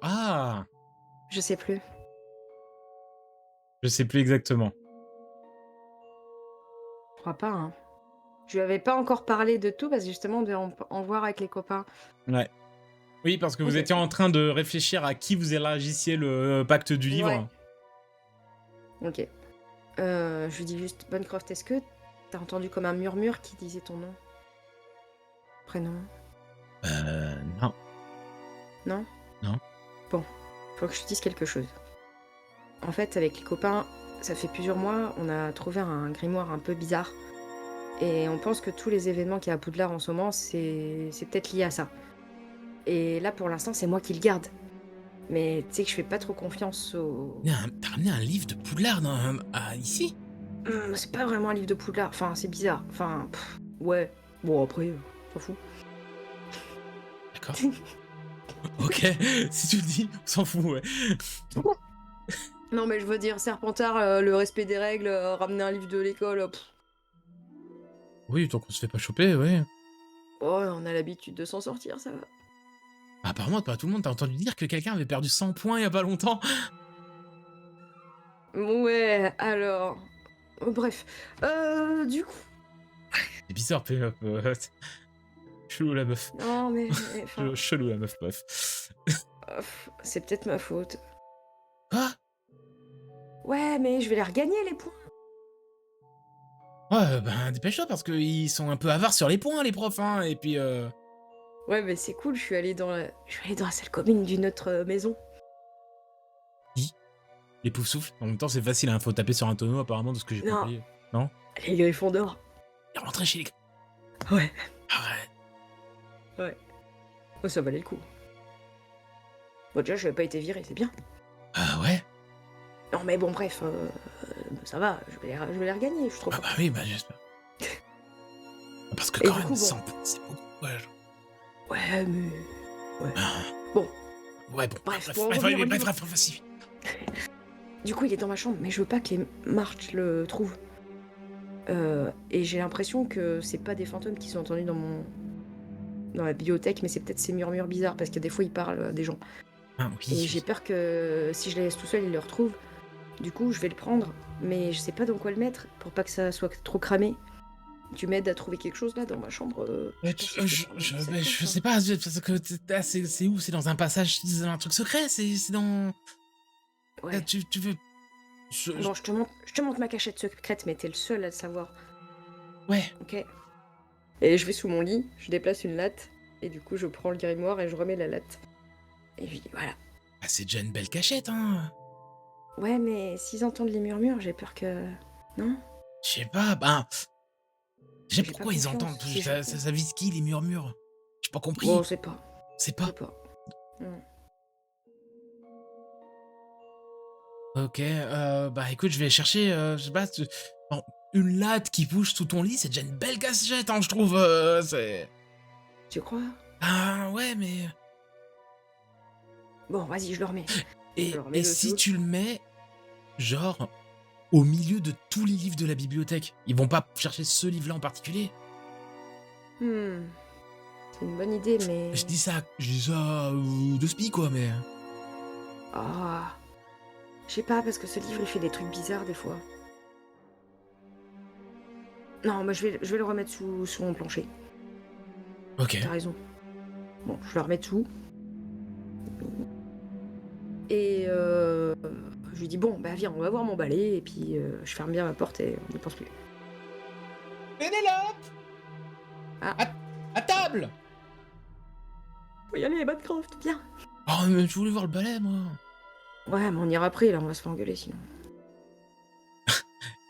Ah! Je sais plus. Je sais plus exactement. Je crois pas, hein. Je lui avais pas encore parlé de tout parce que justement on devait en voir avec les copains. Ouais. Oui, parce que vous Ok. étiez en train de réfléchir à qui vous élargissiez le pacte du livre. Ouais. Ok. Je lui dis juste, Bancroft, est-ce que t'as entendu comme un murmure qui disait ton nom? Prénom? Non. Non? Non. Bon, faut que je te dise quelque chose. En fait, avec les copains, ça fait plusieurs mois, on a trouvé un grimoire un peu bizarre. Et on pense que tous les événements qu'il y a à Poudlard en ce moment, c'est peut-être lié à ça. Et là, pour l'instant, c'est moi qui le garde. Mais tu sais que je fais pas trop confiance au... T'as ramené un livre de Poudlard ici? C'est pas vraiment un livre de Poudlard. Enfin, c'est bizarre. Enfin, ouais. Bon, après, s'en fout. D'accord. Ok, si tu le dis, on s'en fout, ouais. Non, mais je veux dire, Serpentard, le respect des règles, ramener un livre de l'école... Oui, tant qu'on se fait pas choper, ouais. Oh, on a l'habitude de s'en sortir, ça va. Apparemment, pas tout le monde t'a entendu dire que quelqu'un avait perdu 100 points il y a pas longtemps. Ouais, alors... Bref. Du coup... C'est bizarre, Pénélope. Chelou la meuf. Non, mais... enfin, Chelou la meuf, bref. c'est peut-être ma faute. Quoi? Ouais, mais je vais les regagner, les points. Ouais, ben dépêche-toi parce qu'ils sont un peu avares sur les points, les profs, hein. Et puis, Ouais, mais c'est cool, je suis allée dans la salle commune d'une autre maison. les poufs souffles. En même temps, c'est facile, hein. Faut taper sur un tonneau, apparemment, de ce que j'ai Non. compris. Non? Les Gryffondors. Et rentrer chez les. Ouais. Arrête. Oh, ça valait le coup. Bon, déjà, je n'avais pas été virée, c'est bien. Ah ouais? Non, mais bon, bref, ça va, je vais les regagner, je suis trop Ah forte. bah oui, bah j'espère. Parce que Et quand du même, coup, bon. 100 points, c'est beaucoup. Ouais, genre. Ouais, mais... Ah. Bon. Ouais, bon. Bref, Bref, bon, bref, revenons au bref, livre. bref, vas-y. Du coup, il est dans ma chambre, mais je veux pas que les marches le trouvent. Et j'ai l'impression que c'est pas des fantômes qui sont entendus dans la bibliothèque, mais c'est peut-être ces murmures bizarres, parce que des fois, ils parlent des gens. Ah oui. Et j'ai peur que si je les laisse tout seul, ils le retrouvent. Du coup, je vais le prendre, mais je sais pas dans quoi le mettre, pour pas que ça soit trop cramé. Tu m'aides à trouver quelque chose, là, dans ma chambre Je sais pas, parce que c'est où? C'est dans un passage, c'est dans un truc secret? C'est dans... Ouais. Tu veux... Bon, je te montre ma cachette secrète, mais t'es le seul à le savoir. Ouais. Ok. Et je vais sous mon lit, je déplace une latte, et du coup, je prends le grimoire et je remets la latte. Et je dis, voilà. Ah, c'est déjà une belle cachette, hein. Ouais, mais s'ils entendent les murmures, j'ai peur que... Non? Je sais pas, ben... Je sais J'ai pourquoi pas ils confiance, entendent. si Ça vise qui, les murmures? J'ai pas compris. Bon, c'est pas. C'est pas. C'est pas. Ok, bah écoute, je vais chercher, je sais pas, bon, une latte qui bouge sous ton lit, c'est déjà une belle cachette, hein, je trouve, c'est... Tu crois? Ah ouais, mais... Bon, vas-y, je le remets. Et Alors, mets-le si sous. tu le mets, genre, au milieu de tous les livres de la bibliothèque, ils vont pas chercher ce livre-là en particulier? C'est une bonne idée, mais... Je dis ça de spi, quoi, mais... Ah... Je sais pas, parce que ce livre, il fait des trucs bizarres, des fois. Non, mais je vais le remettre sous mon plancher. Ok. T'as raison. Bon, je le remets dessous. Et je lui dis, bon, bah viens, on va voir mon balai, et puis je ferme bien ma porte et on n'y pense plus. Pénélope! Ah. À table! Faut y aller, Bancroft, viens. Oh, mais je voulais voir le balai, moi. Ouais, mais on ira après, là, on va se faire engueuler sinon.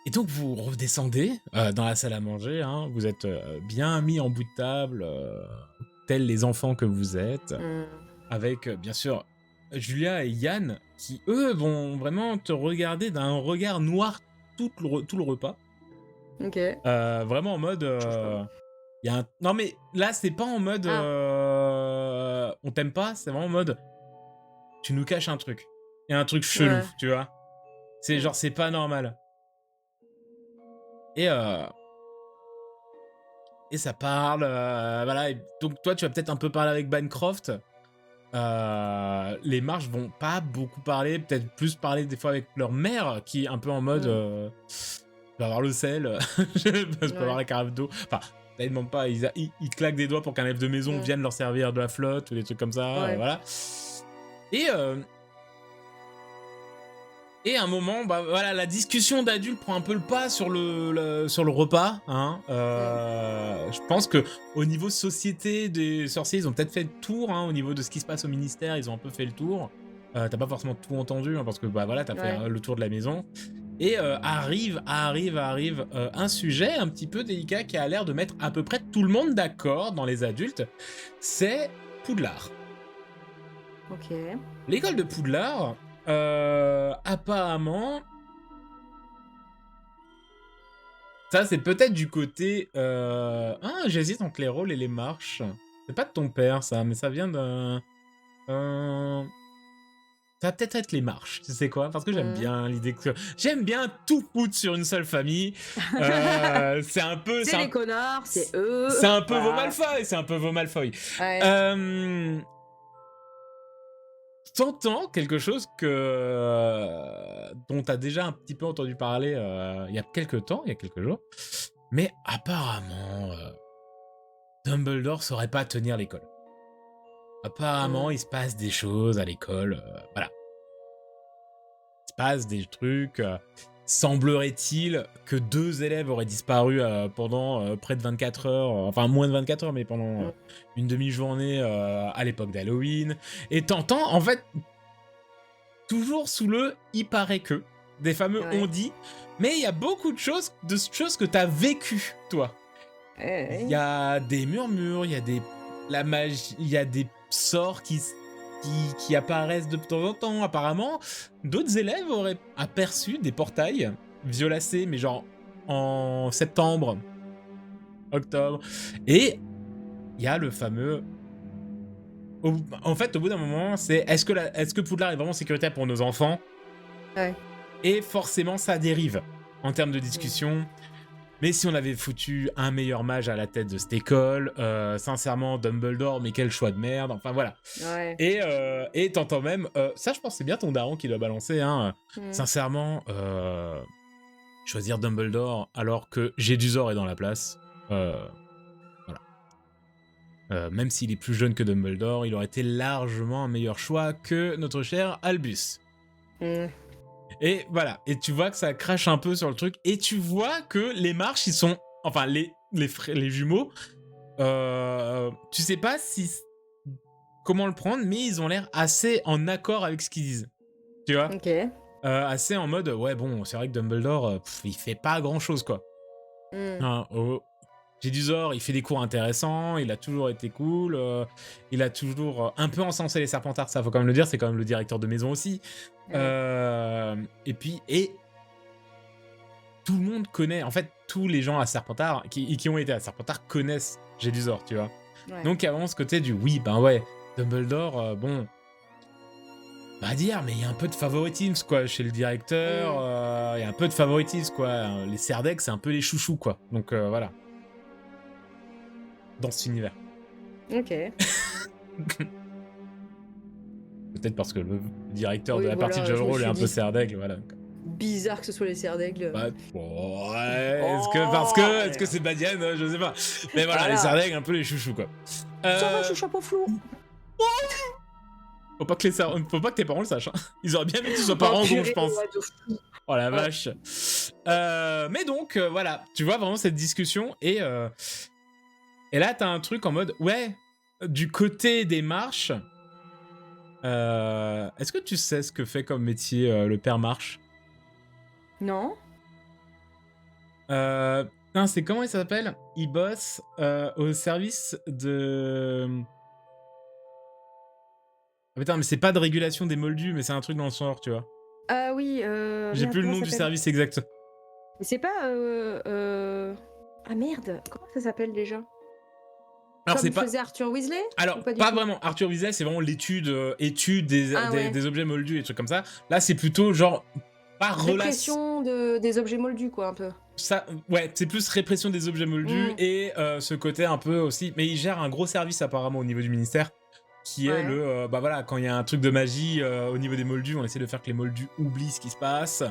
Et donc vous redescendez dans la salle à manger, hein, vous êtes bien mis en bout de table, tels les enfants que vous êtes, avec bien sûr Julia et Yann qui eux vont vraiment te regarder d'un regard noir tout le repas. Ok. Vraiment en mode... y a un... Non mais là c'est pas en mode on t'aime pas, c'est vraiment en mode tu nous caches un truc. Il y a un truc chelou, Ouais. tu vois. C'est genre c'est pas normal. Et ça parle, voilà. Et donc toi, tu vas peut-être un peu parler avec Bancroft. Les marches vont pas beaucoup parler, peut-être plus parler des fois avec leur mère, qui est un peu en mode, je peux avoir le sel, je peux avoir la carafe d'eau. Enfin, Là, ils demandent pas, ils claquent des doigts pour qu'un elfe de maison vienne leur servir de la flotte ou des trucs comme ça, voilà. Et à un moment, bah voilà, la discussion d'adulte prend un peu le pas sur le repas. Hein. Je pense que au niveau société des sorciers, ils ont peut-être fait le tour. Hein, au niveau de ce qui se passe au ministère, ils ont un peu fait le tour. T'as pas forcément tout entendu, hein, parce que bah voilà, t'as fait le tour de la maison. Et arrive un sujet un petit peu délicat qui a l'air de mettre à peu près tout le monde d'accord dans les adultes. C'est Poudlard. Ok. L'école de Poudlard, apparemment, ça c'est peut-être du côté... j'hésite entre les rôles et les marches. C'est pas de ton père ça, mais ça vient d'un... Ça va peut-être être les marches, tu sais quoi? Parce que j'aime bien l'idée que... J'aime bien tout foutre sur une seule famille. C'est un peu... C'est les connards, c'est eux. C'est un peu vos Malfoy, Ouais. T'entends quelque chose dont t'as déjà un petit peu entendu parler il y a quelques jours. Mais apparemment, Dumbledore saurait pas tenir l'école. Apparemment, il se passe des choses à l'école, voilà. Il se passe des trucs. Semblerait-il que 2 élèves auraient disparu pendant près de 24 heures, enfin moins de 24 heures, mais pendant une demi-journée à l'époque d'Halloween. Et t'entends, en fait, toujours sous le « il paraît que », des fameux « on dit », mais il y a beaucoup de choses que t'as vécues, toi. Il y a des murmures, il y a la magie, il y a des sorts qui apparaissent de temps en temps. Apparemment, d'autres élèves auraient aperçu des portails violacés, mais genre en septembre, octobre. Et il y a le fameux... En fait, au bout d'un moment, c'est est-ce que Poudlard est vraiment sécuritaire pour nos enfants? Et forcément, ça dérive en termes de discussion. Mais si on avait foutu un meilleur mage à la tête de cette école, sincèrement, Dumbledore, mais quel choix de merde, enfin voilà. Et t'entends même, ça je pense c'est bien ton daron qui doit balancer, hein. Sincèrement, choisir Dumbledore alors que Jedusor est dans la place, voilà. Même s'il est plus jeune que Dumbledore, il aurait été largement un meilleur choix que notre cher Albus. Et voilà, et tu vois que ça crache un peu sur le truc, et tu vois que les marches, ils sont... Enfin, les jumeaux, tu sais pas comment le prendre, mais ils ont l'air assez en accord avec ce qu'ils disent. Tu vois? Assez en mode, ouais, bon, c'est vrai que Dumbledore, il fait pas grand-chose, quoi. Jedusor, il fait des cours intéressants, il a toujours été cool, il a toujours un peu encensé les Serpentards, ça faut quand même le dire, c'est quand même le directeur de maison aussi. Et tout le monde connaît, en fait, tous les gens à Serpentard, qui ont été à Serpentard connaissent Jedusor, tu vois. Donc il y a vraiment ce côté du oui, ben ouais, Dumbledore, bon, pas dire, mais il y a un peu de favoritisme, quoi, chez le directeur, il y a un peu de favoritisme, quoi. Les Serdaigle, c'est un peu les chouchous, quoi. Donc voilà. Dans cet univers. Peut-être parce que le directeur de la partie de jeu de rôle est un peu Serdaigle, voilà. Bizarre que ce soit les Serdaigle. Ouais, est-ce que c'est Badiane, je sais pas. Mais voilà, les Serdaigle, un peu les chouchous, quoi. Ça va, je suis chapeau flou. Faut pas que tes parents le sachent. Hein. Ils auraient bien aimé que tu sois parent, je pense. Oh la vache. Mais donc, voilà, tu vois vraiment cette discussion et là, t'as un truc en mode, ouais, du côté des marches, est-ce que tu sais ce que fait comme métier le père Marche? Non. C'est comment il s'appelle? Il bosse au service de... Ah, putain, mais c'est pas de régulation des moldus, mais c'est un truc dans le genre, tu vois. Ah oui, j'ai plus le nom du service exact. C'est pas... Ah merde, comment ça s'appelle déjà? Alors, comme faisait Arthur Weasley? Alors, pas vraiment. Arthur Weasley, c'est vraiment l'étude des objets moldus et des trucs comme ça. Là, c'est plutôt genre... Répression des objets moldus, quoi, un peu. Ça, ouais, c'est plus répression des objets moldus et ce côté un peu aussi... Mais il gère un gros service apparemment au niveau du ministère qui est bah voilà, quand il y a un truc de magie au niveau des moldus, on essaie de faire que les moldus oublient ce qui se passe.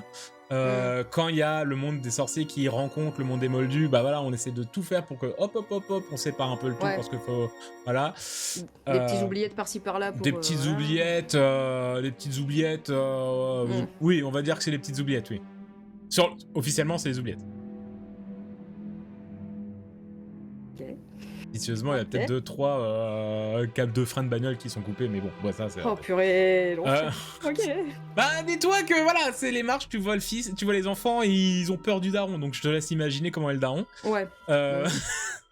Quand il y a le monde des sorciers qui rencontre le monde des moldus, bah voilà, on essaie de tout faire pour que hop, on sépare un peu le tout parce qu'il faut, voilà. Des petites oubliettes par-ci par-là. Des petites voilà. oubliettes, oui, on va dire que c'est les petites oubliettes, oui. Officiellement, c'est les oubliettes. Ok. Vicieusement, il y a peut-être 2-3 câbles de frein de bagnole qui sont coupés, mais bon, bah ça c'est... Oh purée, ok. Bah dis-toi que voilà, c'est les marches, tu vois le fils, tu vois les enfants, ils ont peur du daron, donc je te laisse imaginer comment est le daron. Ouais.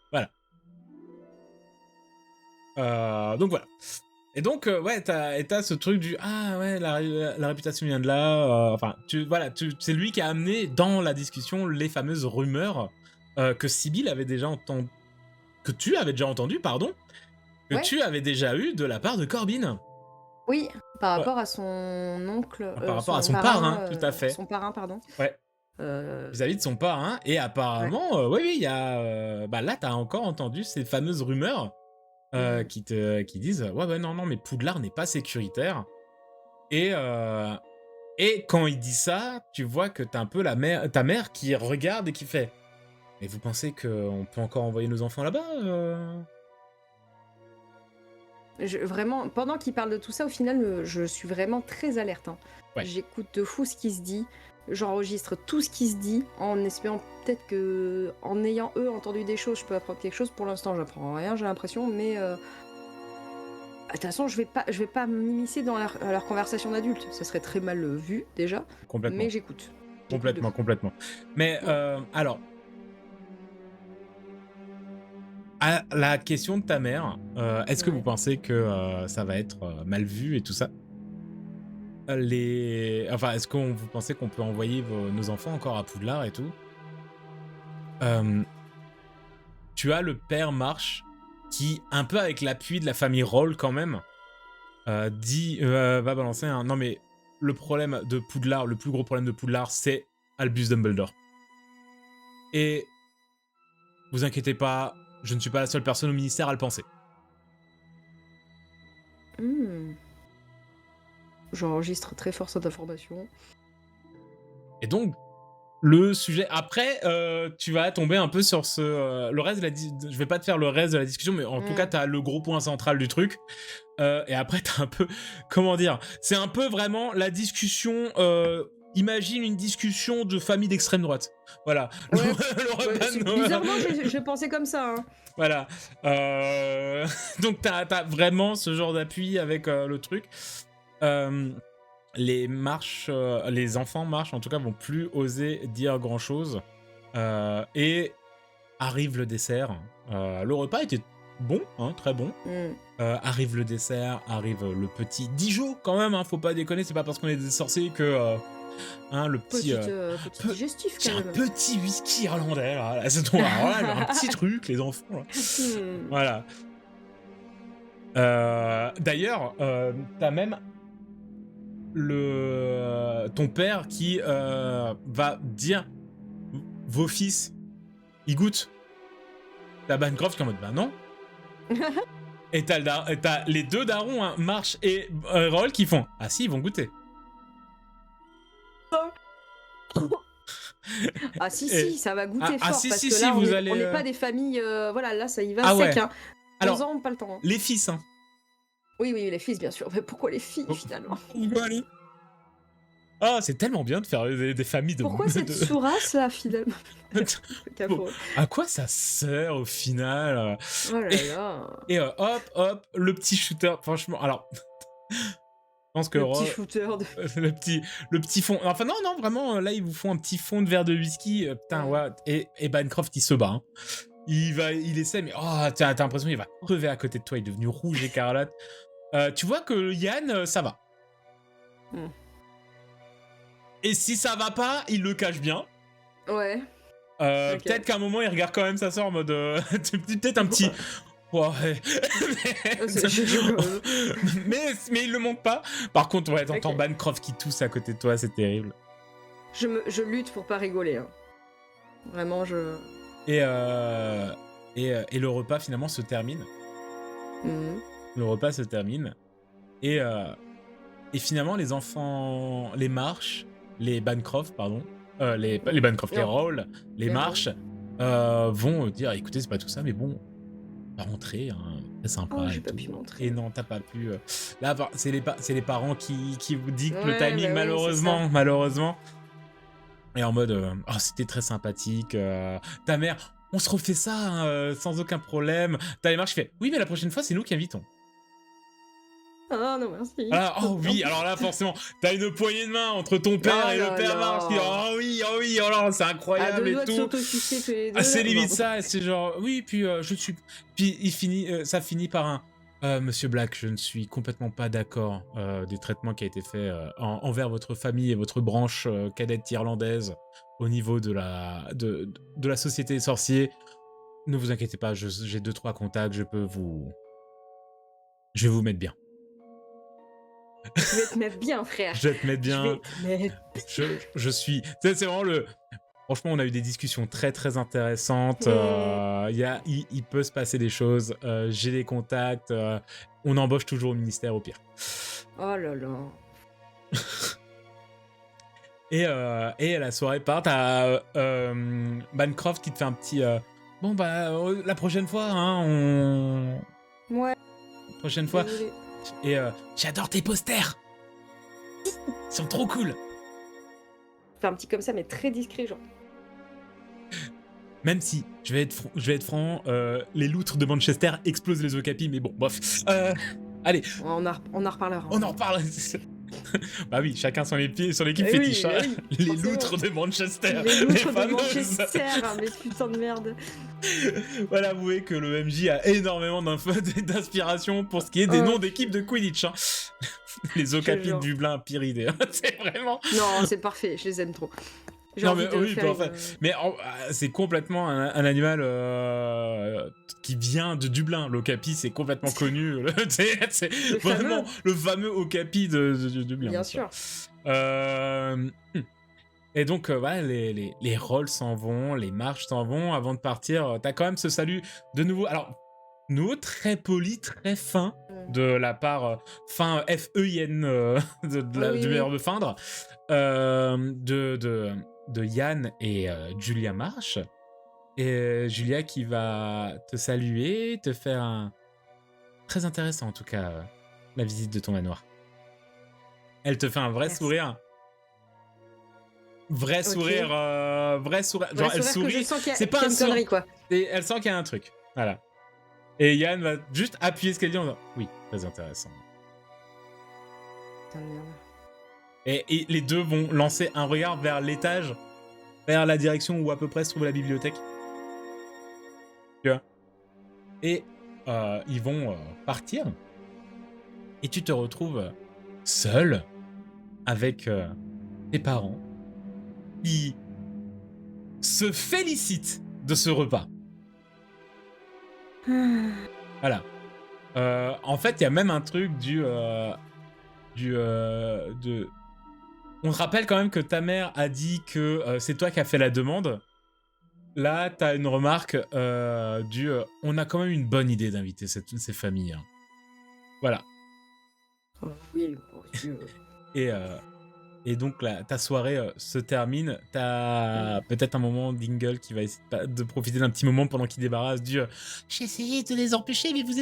Voilà. Donc voilà. Et donc ouais, t'as ce truc du ah ouais, la réputation vient de là. Enfin, c'est lui qui a amené dans la discussion les fameuses rumeurs que Sibyl avait déjà entendu. Que tu avais déjà entendu, pardon, que tu avais déjà eu de la part de Corbin. Oui, par rapport à son oncle. Par rapport à son parrain, tout à fait. Son parrain, pardon. Ouais. Vis-à-vis de son parrain, et apparemment, oui, il y a. Bah là, t'as encore entendu ces fameuses rumeurs qui disent ouais, non, mais Poudlard n'est pas sécuritaire. Et quand il dit ça, tu vois que t'as un peu ta mère qui regarde et qui fait. Mais vous pensez qu'on peut encore envoyer nos enfants là-bas Vraiment, pendant qu'il parle de tout ça, au final, je suis vraiment très alerte. Hein. Ouais. J'écoute de fou ce qui se dit. J'enregistre tout ce qui se dit en espérant peut-être que, en ayant eux entendu des choses, je peux apprendre quelque chose. Pour l'instant, j'apprends rien, j'ai l'impression, mais de toute façon, je vais pas m'immiscer dans leur conversation d'adultes. Ça serait très mal vu déjà. Complètement. Mais j'écoute. Complètement. Mais alors. À la question de ta mère, est-ce que vous pensez que ça va être mal vu et tout ça? Enfin, est-ce que vous pensez qu'on peut envoyer nos enfants encore à Poudlard et tout? Tu as le père Marsh qui, un peu avec l'appui de la famille Roll quand même, va balancer un... Non mais, le problème de Poudlard, le plus gros problème de Poudlard, c'est Albus Dumbledore. Et vous inquiétez pas, je ne suis pas la seule personne au ministère à le penser. J'enregistre très fort cette information. Et donc, le sujet... Après, tu vas tomber un peu sur le reste de la... Je vais pas te faire le reste de la discussion, mais en tout cas, t'as le gros point central du truc. Et après, t'as un peu... Comment dire? C'est un peu vraiment la discussion... Imagine une discussion de famille d'extrême droite. Voilà. Ouais. Bizarrement, je pensais comme ça. Hein. Voilà. Donc, t'as vraiment ce genre d'appui avec le truc. Les enfants marchent, en tout cas, vont plus oser dire grand-chose. Et arrive le dessert. Le repas était bon, hein, très bon. Arrive le dessert, arrive le petit Dijon, quand même, hein, faut pas déconner, c'est pas parce qu'on est des sorciers que... le petit digestif quand même. Un petit whisky irlandais là c'est tout, voilà, un petit truc les enfants là. Voilà. D'ailleurs t'as même ton père qui va dire vos fils ils goûtent. T'as Bancroft qui est en mode bah non. Et t'as les deux darons, hein, Marsh et Roll qui font ah si ils vont goûter. Ah si, ça va goûter fort, parce que là, on n'est pas des familles... voilà, là, ça y va sec. Ouais. Hein. Alors, ans, pas le temps. Hein. Les fils, hein. Oui, les fils, bien sûr. Mais pourquoi les filles, finalement? Ah, c'est tellement bien de faire des familles de... Pourquoi cette sous-race, là, finalement? À quoi ça sert, au final? Oh là là. Et hop, le petit shooter, franchement, alors... Je pense que petit shooter le petit fond. Enfin non, vraiment là ils vous font un petit fond de verre de whisky. Putain ouais. Et Bancroft il se bat. Hein. Il essaie mais t'as l'impression qu'il va crever à côté de toi. Il est devenu rouge écarlate. Tu vois que Yann ça va. Et si ça va pas, il le cache bien. Ouais. Okay. Peut-être qu'à un moment il regarde quand même sa sœur en mode peut-être un petit. Ouais. mais il le montre pas. Par contre, ouais, t'entends Bancroft qui tousse à côté de toi, c'est terrible. Je lutte pour pas rigoler. Hein. Vraiment, Et le repas finalement se termine. Le repas se termine. Et finalement, les enfants, les marches, les Bancroft, pardon, les Bancroft, les Rolls, les Marsh, vont dire, écoutez, c'est pas tout ça, mais bon, on va rentrer, hein, très sympa. Oh, j'ai pas pu montrer. Et non, t'as pas pu. Là, c'est les parents qui vous dictent le Ouais, timing, bah oui, malheureusement. Et en mode, oh, c'était très sympathique. Ta mère, on se refait ça hein, sans aucun problème. T'as les marches, je fais, oui, mais la prochaine fois, c'est nous qui invitons. Ah non, merci. Ah, oh oui, alors là, forcément, t'as une poignée de main entre ton père et le père Marche. Oh oui, oh là, c'est incroyable et tout. Ah, c'est limite ça, c'est genre, oui, puis je suis. Puis ça finit par un. Monsieur Black, je ne suis complètement pas d'accord des traitements qui a été fait envers votre famille et votre branche cadette irlandaise au niveau de la société des sorciers. Ne vous inquiétez pas, j'ai 2-3 contacts, je vais vous mettre bien. Je vais te mettre bien, frère. Je vais te mettre bien. Je suis. C'est vraiment le. Franchement, on a eu des discussions très très intéressantes. Il peut se passer des choses. J'ai des contacts. On embauche toujours au ministère au pire. Oh là là. Et la soirée part. T'as Bancroft qui te fait un petit. Bon bah la prochaine fois, hein, Ouais. Prochaine fois. Et j'adore tes posters. Ils sont trop cool. Fais un petit comme ça, mais très discret, genre. Même si, je vais être franc, les loutres de Manchester explosent les okapis, mais bon, bof. Allez. On en reparlera. On en reparle. Bah oui, chacun son équipe fétiche. Oui, hein. oui, les loutres de Manchester. Les loutres de fameuses. Manchester, hein, mais putain de merde. Voilà, avouez que le MJ a énormément d'inspiration pour ce qui est des noms d'équipes de Quidditch. Hein. Les okapis de Dublin, pire idée. C'est vraiment... Non, c'est parfait, je les aime trop. Non mais oui, mais c'est complètement un animal qui vient de Dublin. L'okapi, c'est complètement connu. c'est vraiment le fameux okapi de Dublin. Bien sûr. Et donc voilà, les Rolls s'en vont, les Marches s'en vont. Avant de partir, t'as quand même ce salut de nouveau. Alors nouveau, très poli, très fin de la part fin F-E-I-N du meilleur de feindre de Yann et Julia Marsh. Et Julia qui va te saluer, te faire un... Très intéressant en tout cas, la visite de ton manoir. Elle te fait un vrai sourire. Vrai sourire. Genre elle sourit. C'est pas un sourire, quoi. Et elle sent qu'il y a un truc. Voilà. Et Yann va juste appuyer ce qu'elle dit en disant oui, très intéressant. Putain de merde. Et les deux vont lancer un regard vers l'étage, vers la direction où à peu près se trouve la bibliothèque. Tu vois. Et ils vont partir. Et tu te retrouves seul avec tes parents qui se félicitent de ce repas. Voilà. En fait, il y a même un truc On te rappelle quand même que ta mère a dit que c'est toi qui as fait la demande. Là, t'as une remarque on a quand même une bonne idée d'inviter ces familles. Hein. Voilà. Oui. Et donc là, ta soirée se termine. T'as peut-être un moment Dingle qui va essayer de profiter d'un petit moment pendant qu'il débarrasse du j'ai essayé de les empêcher, mais vous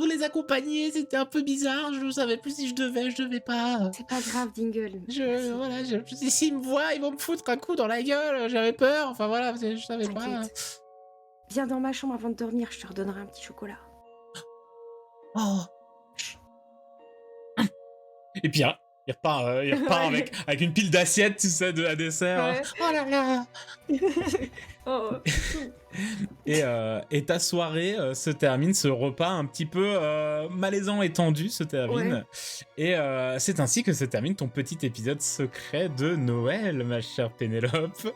les accompagnez, c'était un peu bizarre, je ne savais plus si je devais pas. C'est pas grave, Dingle. S'ils me voient, ils vont me foutre un coup dans la gueule, j'avais peur, enfin voilà, je savais pas. Viens dans ma chambre avant de dormir, je te redonnerai un petit chocolat. Oh. Et puis, hein, il repart avec une pile d'assiettes, tu sais, à dessert. Ouais. Oh là là. Oh. Et ta soirée se termine, ce repas un petit peu malaisant et tendu se termine. Ouais. Et c'est ainsi que se termine ton petit épisode secret de Noël, ma chère Pénélope.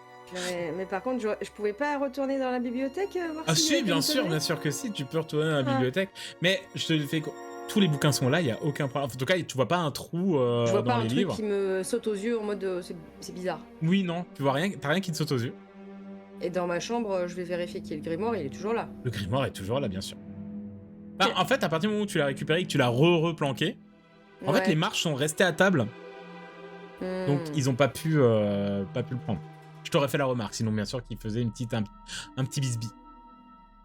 Mais par contre, je pouvais pas retourner dans la bibliothèque voir si, bien sûr que si, tu peux retourner dans la bibliothèque. Mais je te le fais... Tous les bouquins sont là, il n'y a aucun problème. En tout cas, tu vois pas un trou dans les livres. Je vois pas un truc qui me saute aux yeux en mode c'est bizarre. Oui, non, tu vois rien, t'as rien qui te saute aux yeux. Et dans ma chambre, je vais vérifier qu'il y a le grimoire, il est toujours là. Le grimoire est toujours là, bien sûr. Bah, en fait, à partir du moment où tu l'as récupéré et que tu l'as replanqué, en fait, les marches sont restées à table. Donc, ils ont pas pu le prendre. Je t'aurais fait la remarque, sinon, bien sûr, qu'il faisait un petit bisbi.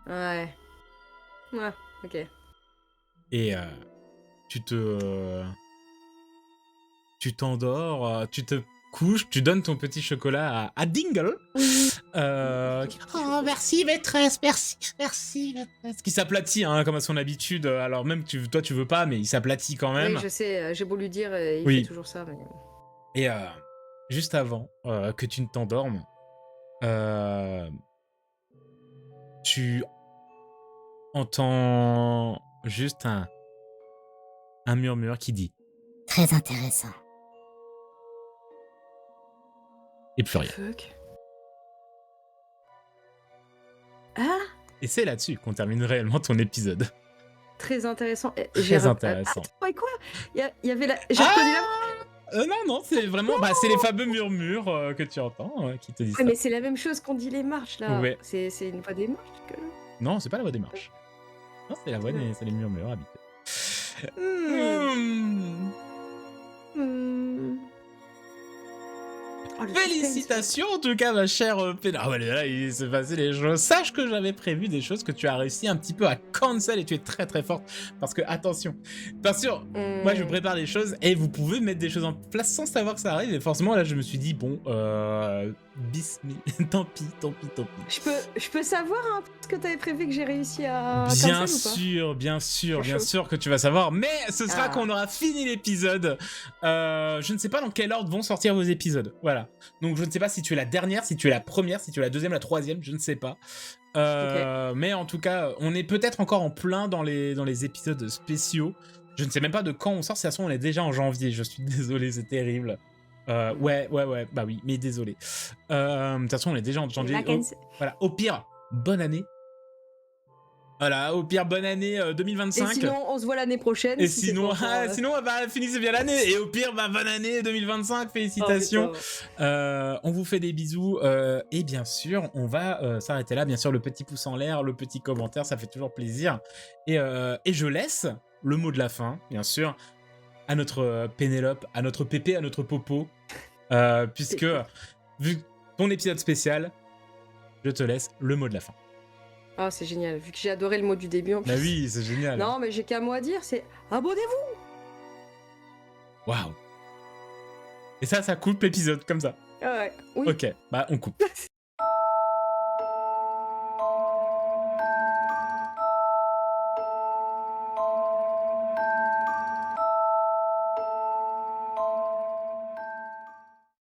Ouais. Ouais, ok. Et tu t'endors, tu te couches, tu donnes ton petit chocolat à Dingle. Oh, merci maîtresse, merci maîtresse. Qui s'aplatit, hein, comme à son habitude. Alors même que toi, tu veux pas, mais il s'aplatit quand même. Oui, je sais, j'ai beau lui dire, il Oui. fait toujours ça. Mais... Et juste avant que tu ne t'endormes, tu entends juste un murmure qui dit Très intéressant. et plus rien. Fuck. Ah, Et c'est là-dessus qu'on termine réellement ton épisode. très intéressant. Très intéressant. Attends, quoi Il y avait la... J'ai reconnu la... Non, c'est vraiment... Bah, c'est les fameux murmures que tu entends qui te disent ça. Mais c'est la même chose qu'on dit les marches, là. Ouais. C'est une voix des marches que... Non, c'est pas la voix des marches. Non, c'est la voix des... C'est les murmures habituels. Oh, le Félicitations en tout cas ma chère Pénard. Ah ouais, là il s'est passé des choses. Sache que j'avais prévu des choses que tu as réussi un petit peu à cancel et tu es très très forte. Parce que attention, bien sûr, moi je prépare les choses et vous pouvez mettre des choses en place sans savoir que ça arrive. Et forcément là je me suis dit bon, bismillah, tant pis. Je peux savoir un peu ce que t'avais prévu que j'ai réussi à Bien cancel sûr que tu vas savoir. Mais ce sera quand on aura fini l'épisode. Je ne sais pas dans quel ordre vont sortir vos épisodes. Voilà. Donc je ne sais pas si tu es la dernière, si tu es la première, si tu es la deuxième, la troisième, je ne sais pas. Okay. Mais en tout cas, on est peut-être encore en plein dans les épisodes spéciaux. Je ne sais même pas de quand on sort, de toute façon on est déjà en janvier, je suis désolé, c'est terrible. Ouais, bah oui, mais désolé. De toute façon on est déjà en janvier. Voilà, au pire, bonne année. Voilà, au pire, bonne année 2025. Et sinon, on se voit l'année prochaine. Et si sinon, finissez bien l'année. Et au pire, bonne année 2025, félicitations. On vous fait des bisous. Et bien sûr, on va s'arrêter là. Bien sûr, le petit pouce en l'air, le petit commentaire, ça fait toujours plaisir. Et je laisse le mot de la fin, bien sûr, à notre Pénélope, à notre Pépé, à notre Popo. Puisque, vu ton épisode spécial, je te laisse le mot de la fin. Ah, c'est génial, vu que j'ai adoré le mot du début en plus. Bah oui, c'est génial. Non, mais j'ai qu'un mot à dire, c'est abonnez-vous. Waouh. Et ça coupe l'épisode comme ça. Ah ouais, oui. Ok, bah on coupe.